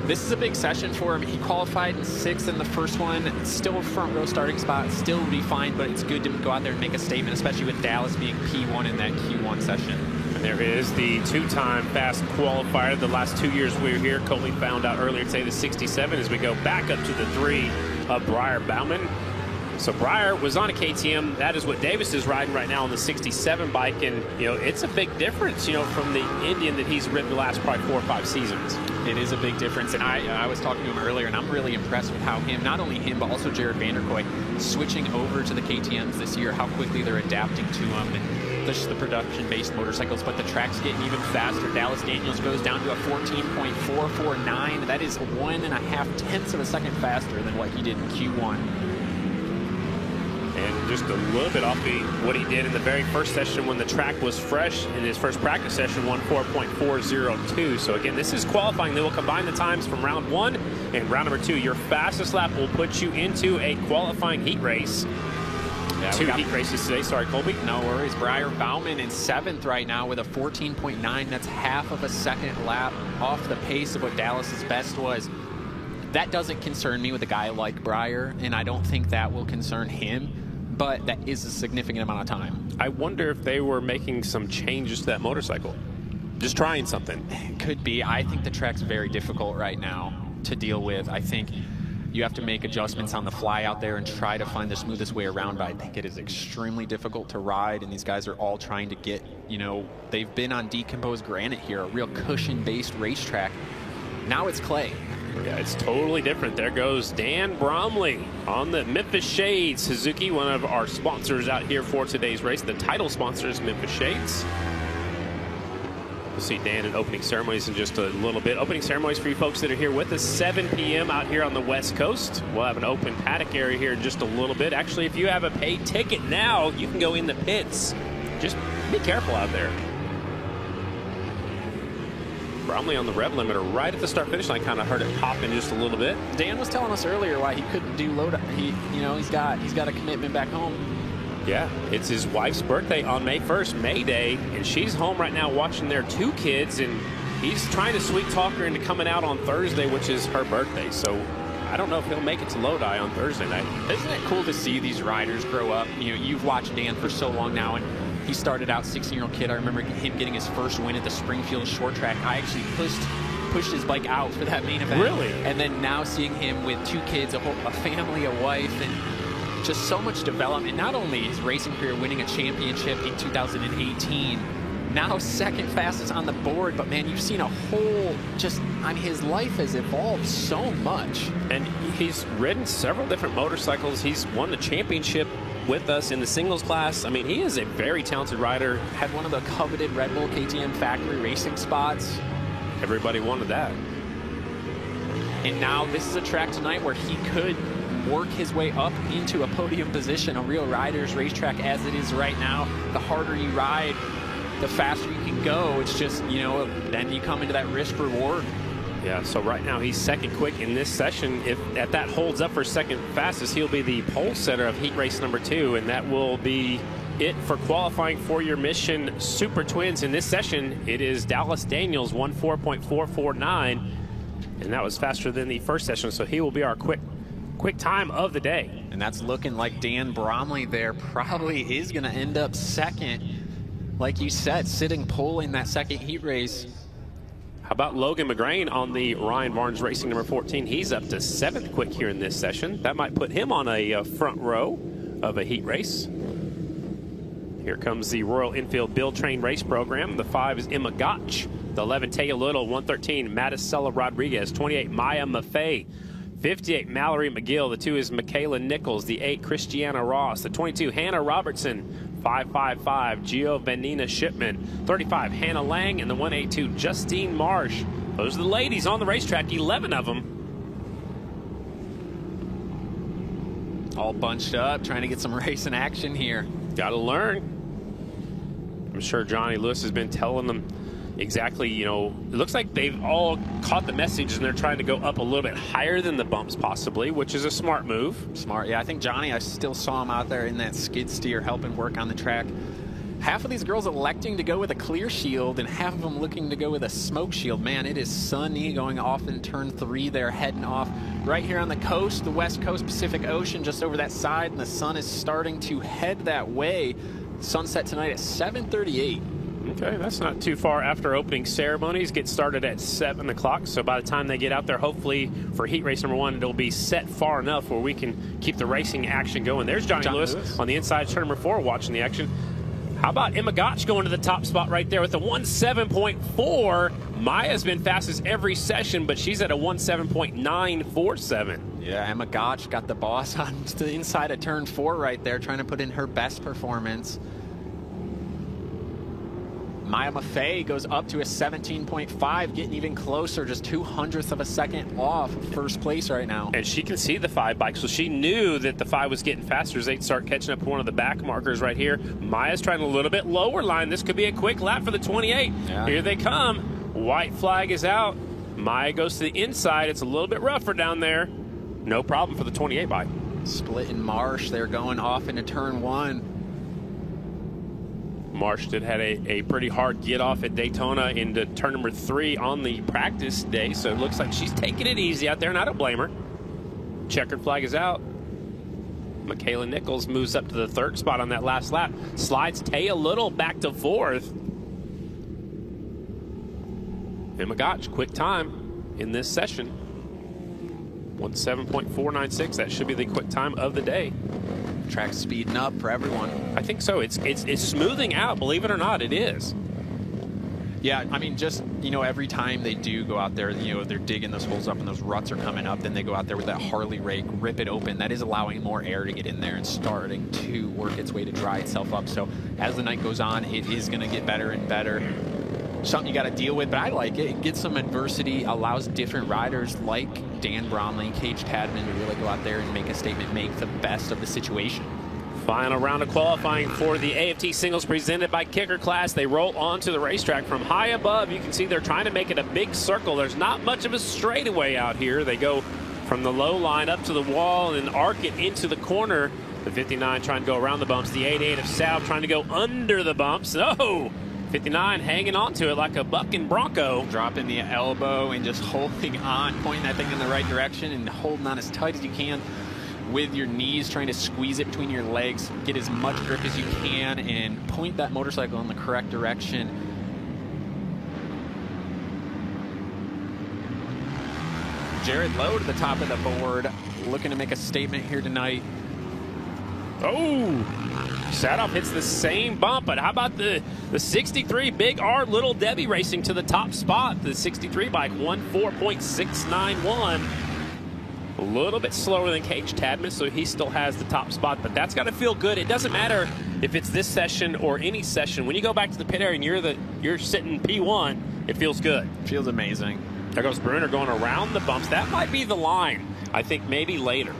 Speaker 2: this is a big session for him. He qualified in 6th in the first one. It's still a front row starting spot. Still would be fine, but it's good to go out there and make a statement, especially with Dallas being P1 in that Q1 session.
Speaker 1: And there is the 2-time fast qualifier. The last 2 years we were here, Coley found out earlier today the 67 as we go back up to the 3 of Briar Bauman. So Briar was on a KTM. That is what Davis is riding right now on the 67 bike. And, it's a big difference, from the Indian that he's ridden the last probably 4 or 5 seasons.
Speaker 2: It is a big difference. And I was talking to him earlier, and I'm really impressed with how not only him, but also Jared Vanderkoy switching over to the KTMs this year, how quickly they're adapting to them. And just the production-based motorcycles, but the track's getting even faster. Dallas Daniels goes down to a 14.449. That is 1.5 tenths of a second faster than what he did in Q1.
Speaker 1: And just a little bit off what he did in the very first session when the track was fresh. In his first practice session, 4.402. So again, this is qualifying. They will combine the times from round 1 and round number 2. Your fastest lap will put you into a qualifying heat race. Yeah, 2 heat races today. Sorry, Colby.
Speaker 2: No worries. Briar Bauman in 7th right now with a 14.9. That's half of a second lap off the pace of what Dallas's best was. That doesn't concern me with a guy like Briar, and I don't think that will concern him, but that is a significant amount of time.
Speaker 1: I wonder if they were making some changes to that motorcycle. Just trying something.
Speaker 2: Could be. I think the track's very difficult right now to deal with. I think you have to make adjustments on the fly out there and try to find the smoothest way around, but I think it is extremely difficult to ride, and these guys are all trying to get, they've been on decomposed granite here, a real cushion-based racetrack. Now it's clay.
Speaker 1: Yeah, it's totally different. There goes Dan Bromley on the Memphis Shades Suzuki, one of our sponsors out here for today's race. The title sponsor is Memphis Shades. We'll see Dan in opening ceremonies in just a little bit. Opening ceremonies for you folks that are here with us, 7 p.m. out here on the West Coast. We'll have an open paddock area here in just a little bit. Actually, if you have a paid ticket now, you can go in the pits. Just be careful out there. Bromley on the rev limiter right at the start-finish line. Kind of heard it pop in just a little bit.
Speaker 2: Dan was telling us earlier why he couldn't do load. He's got a commitment back home.
Speaker 1: Yeah, it's his wife's birthday on May 1st, May Day, and she's home right now watching their 2 kids, and he's trying to sweet talk her into coming out on Thursday, which is her birthday. So I don't know if he'll make it to Lodi on Thursday night.
Speaker 2: Isn't it cool to see these riders grow up? You've watched Dan for so long now, and he started out 16-year-old kid. I remember him getting his first win at the Springfield Short Track. I actually pushed his bike out for that main event.
Speaker 1: Really?
Speaker 2: And then now seeing him with 2 kids, a family, a wife, and just so much development. Not only his racing career winning a championship in 2018, Now second fastest on the board, but man, you've seen a whole, his life has evolved so much.
Speaker 1: And he's ridden several different motorcycles. He's won the championship with us in the singles class. I mean, he is a very talented rider.
Speaker 2: Had one of the coveted Red Bull KTM factory racing spots.
Speaker 1: Everybody wanted that.
Speaker 2: And now this is a track tonight where he could work his way up into a podium position, a real rider's racetrack as it is right now. The harder you ride, the faster you can go. It's just, then you come into that risk reward.
Speaker 1: Yeah, so right now he's second quick in this session. If that holds up for second fastest, he'll be the pole setter of heat race number 2, and that will be it for qualifying for your Mission Super Twins. In this session, it is Dallas Daniels, 14.449, and that was faster than the first session, so he will be our quick time of the day.
Speaker 2: And that's looking like Dan Bromley there probably is going to end up second. Like you said, sitting pole in that second heat race.
Speaker 1: How about Logan McGrain on the Ryan Barnes Racing number 14? He's up to 7th quick here in this session. That might put him on a front row of a heat race. Here comes the Royal Enfield Build Train Race Program. The 5 is Emma Gotch. The 11, Taya Little. 113, Matisela Rodriguez. 28, Maya Maffei. 58, Mallory McGill. The 2 is Michaela Nichols. The 8, Christiana Ross. The 22, Hannah Robertson. 555, Giovannina Shipman. 35, Hannah Lang. And the 182, Justine Marsh. Those are the ladies on the racetrack, 11 of them.
Speaker 2: All bunched up, trying to get some racing action here.
Speaker 1: Got to learn. I'm sure Johnny Lewis has been telling them exactly, it looks like they've all caught the message and they're trying to go up a little bit higher than the bumps possibly, which is a smart move.
Speaker 2: Smart, yeah. I think Johnny, I still saw him out there in that skid steer helping work on the track. Half of these girls electing to go with a clear shield and half of them looking to go with a smoke shield. Man, it is sunny going off in turn 3 there, heading off right here on the coast, the west coast, Pacific Ocean, just over that side, and the sun is starting to head that way. Sunset tonight at 7:38.
Speaker 1: Okay, that's not too far after opening ceremonies. Get started at 7 o'clock, so by the time they get out there, hopefully for heat race number 1, it'll be set far enough where we can keep the racing action going. There's Johnny Lewis on the inside, turn number 4, watching the action. How about Emma Gotch going to the top spot right there with a 1:7.4. Maya's been fastest every session, but she's at a 1:7.947.
Speaker 2: Yeah, Emma Gotch got the boss on to the inside of turn 4 right there, trying to put in her best performance. Maya Maffei goes up to a 17.5, getting even closer, just 0.02 of a second off first place right now.
Speaker 1: And she can see the 5 bike, so she knew that the 5 was getting faster as they'd start catching up to one of the back markers right here. Maya's trying a little bit lower line. This could be a quick lap for the 28. Yeah. Here they come. White flag is out. Maya goes to the inside. It's a little bit rougher down there. No problem for the 28 bike.
Speaker 2: Split in Marsh. They're going off into turn 1.
Speaker 1: Marsh did had a pretty hard get off at Daytona into turn number 3 on the practice day, so it looks like she's taking it easy out there, and I don't blame her. Checkered flag is out. Michaela Nichols moves up to the 3rd spot on that last lap. Slides Taya Little back to 4th. Emma Gotch, quick time in this session. 1:7.496. That should be the quick time of the day.
Speaker 2: Track's speeding up for everyone.
Speaker 1: I think so. It's smoothing out, believe it or not, it is.
Speaker 2: Yeah, I mean, just, every time they do go out there, they're digging those holes up and those ruts are coming up, then they go out there with that Harley rake, rip it open. That is allowing more air to get in there and starting to work its way to dry itself up. So as the night goes on, it is going to get better and better. Something you got to deal with, but I like it. It gets some adversity, allows different riders like Dan Bromley, Cage Tadman to really go out there and make a statement, make the best of the situation.
Speaker 1: Final round of qualifying for the AFT Singles presented by Kicker Class. They roll onto the racetrack from high above. You can see they're trying to make it a big circle. There's not much of a straightaway out here. They go from the low line up to the wall and arc it into the corner. The 59 trying to go around the bumps. The 88 of South trying to go under the bumps. Oh! 59 hanging on to it like a bucking bronco.
Speaker 2: Dropping the elbow and just holding on, pointing that thing in the right direction and holding on as tight as you can with your knees, trying to squeeze it between your legs, get as much grip as you can, and point that motorcycle in the correct direction. Jared Lowe to the top of the board, looking to make a statement here tonight.
Speaker 1: Oh! Sadoff hits the same bump, but how about the 63 Big R Little Debbie racing to the top spot? The 63 bike 1:4.691. A little bit slower than Cage Tadman, so he still has the top spot, but that's got to feel good. It doesn't matter if it's this session or any session. When you go back to the pit area and you're sitting P1, it feels good.
Speaker 2: Feels amazing.
Speaker 1: There goes Bruner going around the bumps. That might be the line. I think maybe later.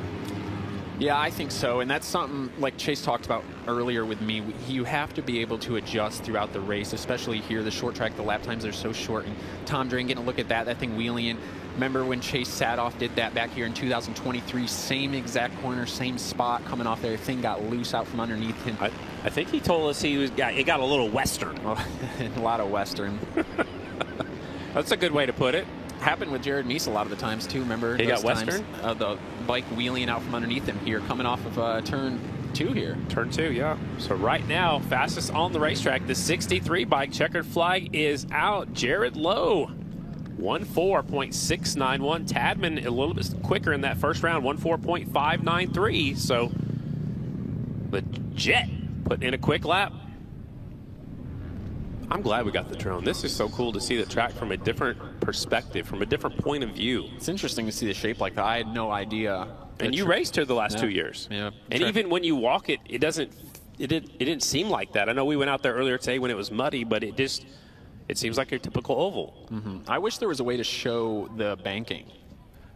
Speaker 2: Yeah, I think so, and that's something like Chase talked about earlier with me. You have to be able to adjust throughout the race, especially here, the short track. The lap times are so short, and Tom Drain getting a look at that thing wheeling in. Remember when Chase Sadoff did that back here in 2023, same exact corner, same spot, coming off there, thing got loose out from underneath him.
Speaker 1: I think he told us it got a little Western.
Speaker 2: Oh, a lot of Western.
Speaker 1: That's a good way to put it.
Speaker 2: Happened with Jared Meese a lot of the times too. Remember
Speaker 1: he got Western?
Speaker 2: The bike wheeling out from underneath him here, coming off of turn 2 here.
Speaker 1: Turn 2, yeah. So right now, fastest on the racetrack, the 63 bike. Checkered flag is out. Jared Lowe, 1:4.691. Tadman a little bit quicker in that first round, 1:4.593. So the Jet put in a quick lap. I'm glad we got the drone. This is so cool to see the track from a different perspective, from a different point of view.
Speaker 2: It's interesting to see the shape like that. I had no idea.
Speaker 1: And you raced here the last 2 years.
Speaker 2: Yeah.
Speaker 1: And even when you walk it, it didn't seem like that. I know we went out there earlier today when it was muddy, but it seems like a typical oval.
Speaker 2: I wish there was a way to show the banking,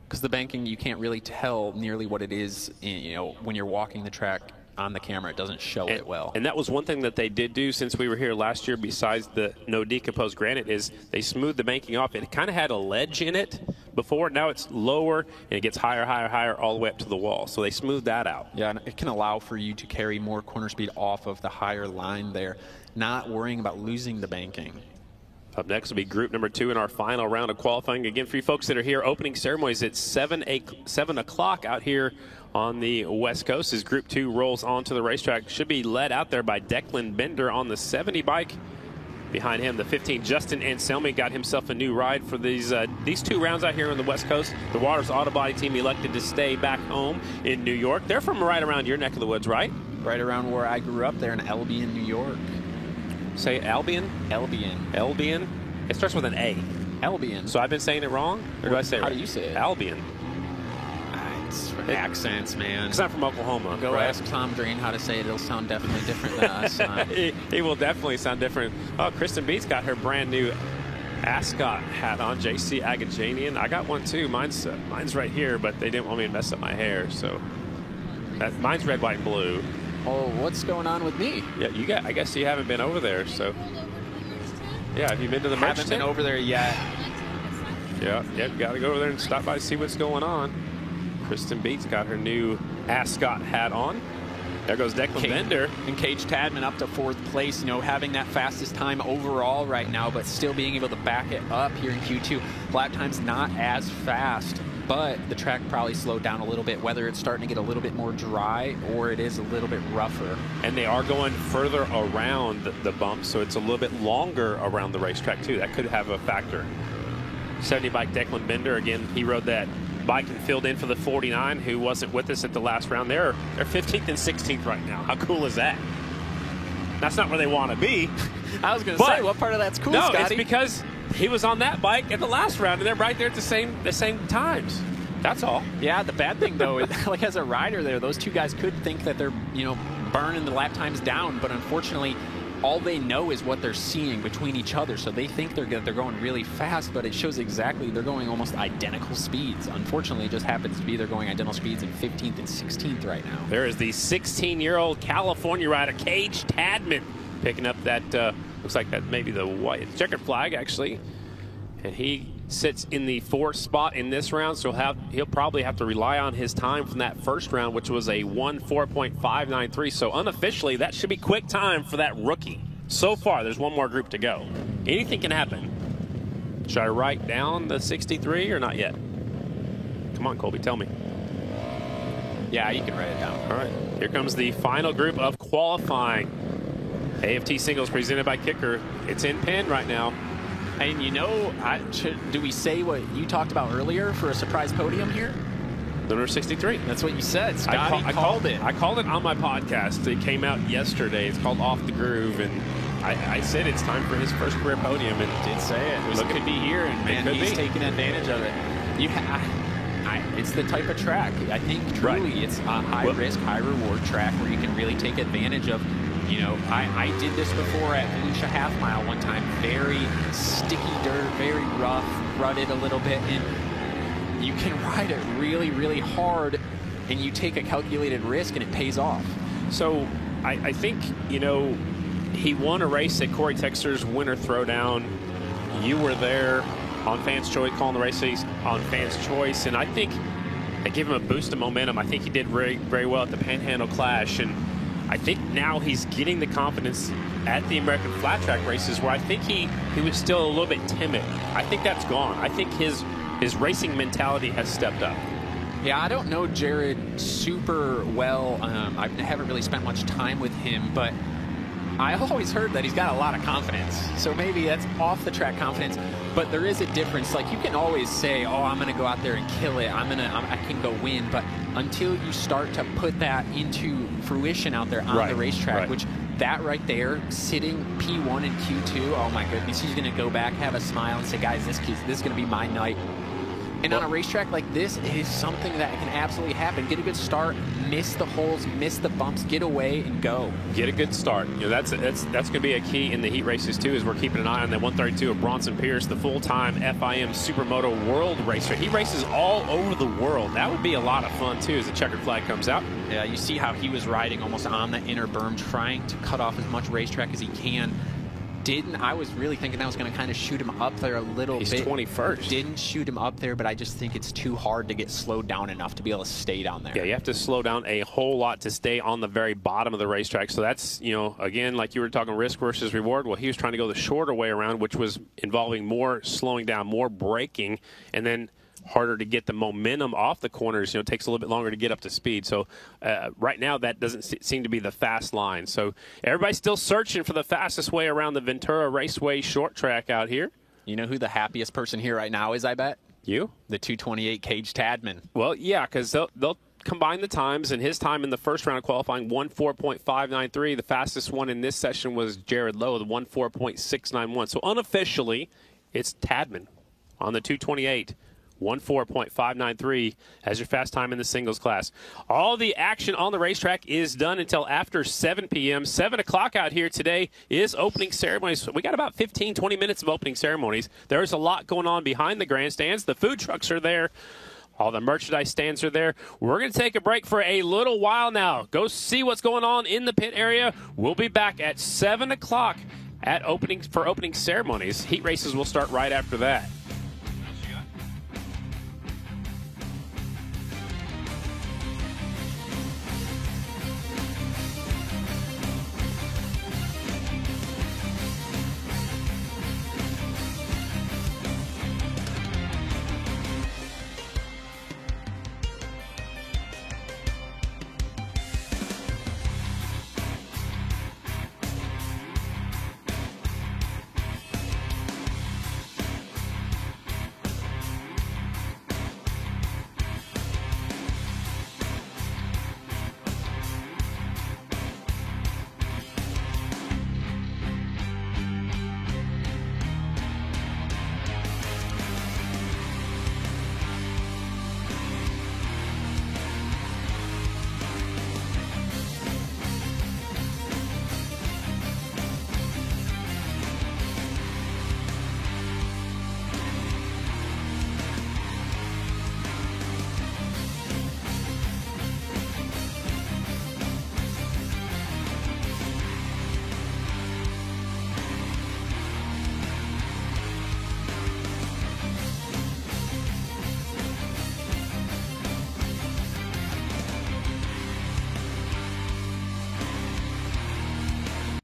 Speaker 2: because the banking, you can't really tell nearly what it is, when you're walking the track on the camera. It doesn't show it well.
Speaker 1: And that was one thing that they did do since we were here last year, besides the no decomposed granite, is they smoothed the banking off. It kind of had a ledge in it before. Now it's lower, and it gets higher, higher, higher, all the way up to the wall. So they smoothed that out.
Speaker 2: Yeah, and it can allow for you to carry more corner speed off of the higher line there, not worrying about losing the banking.
Speaker 1: Up next will be group number 2 in our final round of qualifying. Again, for you folks that are here, opening ceremonies at 7 o'clock out here on the West Coast as Group 2 rolls onto the racetrack. Should be led out there by Declan Bender on the 70 bike. Behind him, the 15, Justin Anselmi, got himself a new ride for these 2 rounds out here on the West Coast. The Waters Auto Body team elected to stay back home in New York. They're from right around your neck of the woods, right?
Speaker 2: Right around where I grew up there in Albion, New York.
Speaker 1: Say Albion?
Speaker 2: Albion.
Speaker 1: Albion? It starts with an A.
Speaker 2: Albion.
Speaker 1: So I've been saying it wrong? Or do I say it right?
Speaker 2: How do you say it?
Speaker 1: Albion.
Speaker 2: It's accents, man.
Speaker 1: It's not from Oklahoma.
Speaker 2: Go ask Tom Drain how to say it. It'll sound definitely different than us.
Speaker 1: He will definitely sound different. Oh, Kristen Beats got her brand new Ascot hat on. JC Agajanian. I got one too. Mine's right here, but they didn't want me to mess up my hair, so mine's red, white, and blue.
Speaker 2: Oh, what's going on with me?
Speaker 1: Yeah, I guess you haven't been over there, so. Yeah, have you been to the merch
Speaker 2: Haven't been
Speaker 1: tent?
Speaker 2: over there yet.
Speaker 1: Yeah, got to go over there and stop by to see what's going on. Kristen Beats got her new Ascot hat on. There goes Declan Bender.
Speaker 2: And Cage Tadman up to 4th place, having that fastest time overall right now, but still being able to back it up here in Q2. Lap time's not as fast, but the track probably slowed down a little bit, whether it's starting to get a little bit more dry or it is a little bit rougher.
Speaker 1: And they are going further around the bump, so it's a little bit longer around the racetrack too. That could have a factor. 70 bike Declan Bender, again, he rode that bike and filled in for the 49, who wasn't with us at the last round. They're 15th and 16th right now. How cool is that? That's not where they want to be.
Speaker 2: I was going to say, what part of that's cool,
Speaker 1: no,
Speaker 2: Scotty?
Speaker 1: it's because he was on that bike at the last round, and they're right there at the same times. That's all.
Speaker 2: Yeah, the bad thing, though, is, like as a rider there, those 2 guys could think that they're, burning the lap times down, but unfortunately, all they know is what they're seeing between each other. So they think they're going really fast, but it shows exactly they're going almost identical speeds. Unfortunately, it just happens to be they're going identical speeds in 15th and 16th right now.
Speaker 1: There is the 16-year-old California rider, Cage Tadman, picking up that, looks like that maybe the white checkered flag, actually. And he sits in the 4th spot in this round, so he'll probably have to rely on his time from that first round, which was a 1:4.593. So unofficially, that should be quick time for that rookie. So far, there's one more group to go. Anything can happen. Should I write down the 63 or not yet? Come on, Colby, tell me.
Speaker 2: Yeah, you can write it down.
Speaker 1: All right, here comes the final group of qualifying. AFT singles presented by Kicker. It's in pen right now.
Speaker 2: And do we say what you talked about earlier for a surprise podium here?
Speaker 1: The number 63.
Speaker 2: That's what you said. Scotty called it.
Speaker 1: I called it on my podcast. It came out yesterday. It's called Off the Groove, and I said it's time for his first career podium. And
Speaker 2: did say it. It could be here, and man, he's taking advantage of it. It's the type of track. I think truly it's a high risk, high reward track where you can really take advantage of. You know, I did this before at Volusia Half Mile one time. Very sticky dirt, very rough, rutted a little bit, and you can ride it really, really hard, and you take a calculated risk, and it pays off.
Speaker 1: So I think, you know, he won a race at Corey Texter's Winter Throwdown. You were there on Fans' Choice, calling the races on Fans' Choice, and I think they gave him a boost of momentum. I think he did very, very well at the Panhandle Clash, and I think now he's getting the confidence at the American Flat Track races where I think he was still a little bit timid. I think that's gone. I think his racing mentality has stepped up.
Speaker 2: Yeah, I don't know Jared super well. I haven't really spent much time with him, but I always heard that he's got a lot of confidence. So maybe that's off the track confidence, but there is a difference. Like, you can always say, oh, I'm going to go out there and kill it. I can go win. But until you start to put that into fruition out there on the racetrack, which that right there, sitting P1 and Q2, oh my goodness, he's going to go back, have a smile and say, guys, this is going to be my night. And on a racetrack like this, it is something that can absolutely happen. Get a good start, miss the holes, miss the bumps, get away and go.
Speaker 1: Get a good start. You know, that's going to be a key in the heat races too, is we're keeping an eye on that 132 of Bronson Pierce, the full-time FIM Supermoto World Racer. He races all over the world. That would be a lot of fun too as the checkered flag comes out.
Speaker 2: Yeah, you see how he was riding almost on the inner berm, trying to cut off as much racetrack as he can. I was really thinking that was going to kind of shoot him up there a little bit.
Speaker 1: He's 21st.
Speaker 2: Didn't shoot him up there, but I just think it's too hard to get slowed down enough to be able to stay down there.
Speaker 1: Yeah, you have to slow down a whole lot to stay on the very bottom of the racetrack. So that's, you know, again, like you were talking risk versus reward. Well, he was trying to go the shorter way around, which was involving more slowing down, more braking, and then harder to get the momentum off the corners. You know, it takes a little bit longer to get up to speed. So right now that doesn't seem to be the fast line. So everybody's still searching for the fastest way around the Ventura Raceway short track out here.
Speaker 2: You know who the happiest person here right now is, I bet?
Speaker 1: You?
Speaker 2: The 228 Cage Tadman.
Speaker 1: Well, yeah, because they'll combine the times, and his time in the first round of qualifying, 1:4.593. The fastest one in this session was Jared Lowe, the 1:4.691. So unofficially, it's Tadman on the 228. 1:4.593 as your fast time in the singles class. All the action on the racetrack is done until after 7 p.m. 7 o'clock out here today is opening ceremonies. We got about 15-20 minutes of opening ceremonies. There's a lot going on behind the grandstands. The food trucks are there. All the merchandise stands are there. We're going to take a break for a little while now. Go see what's going on in the pit area. We'll be back at 7 o'clock for opening ceremonies. Heat races will start right after that.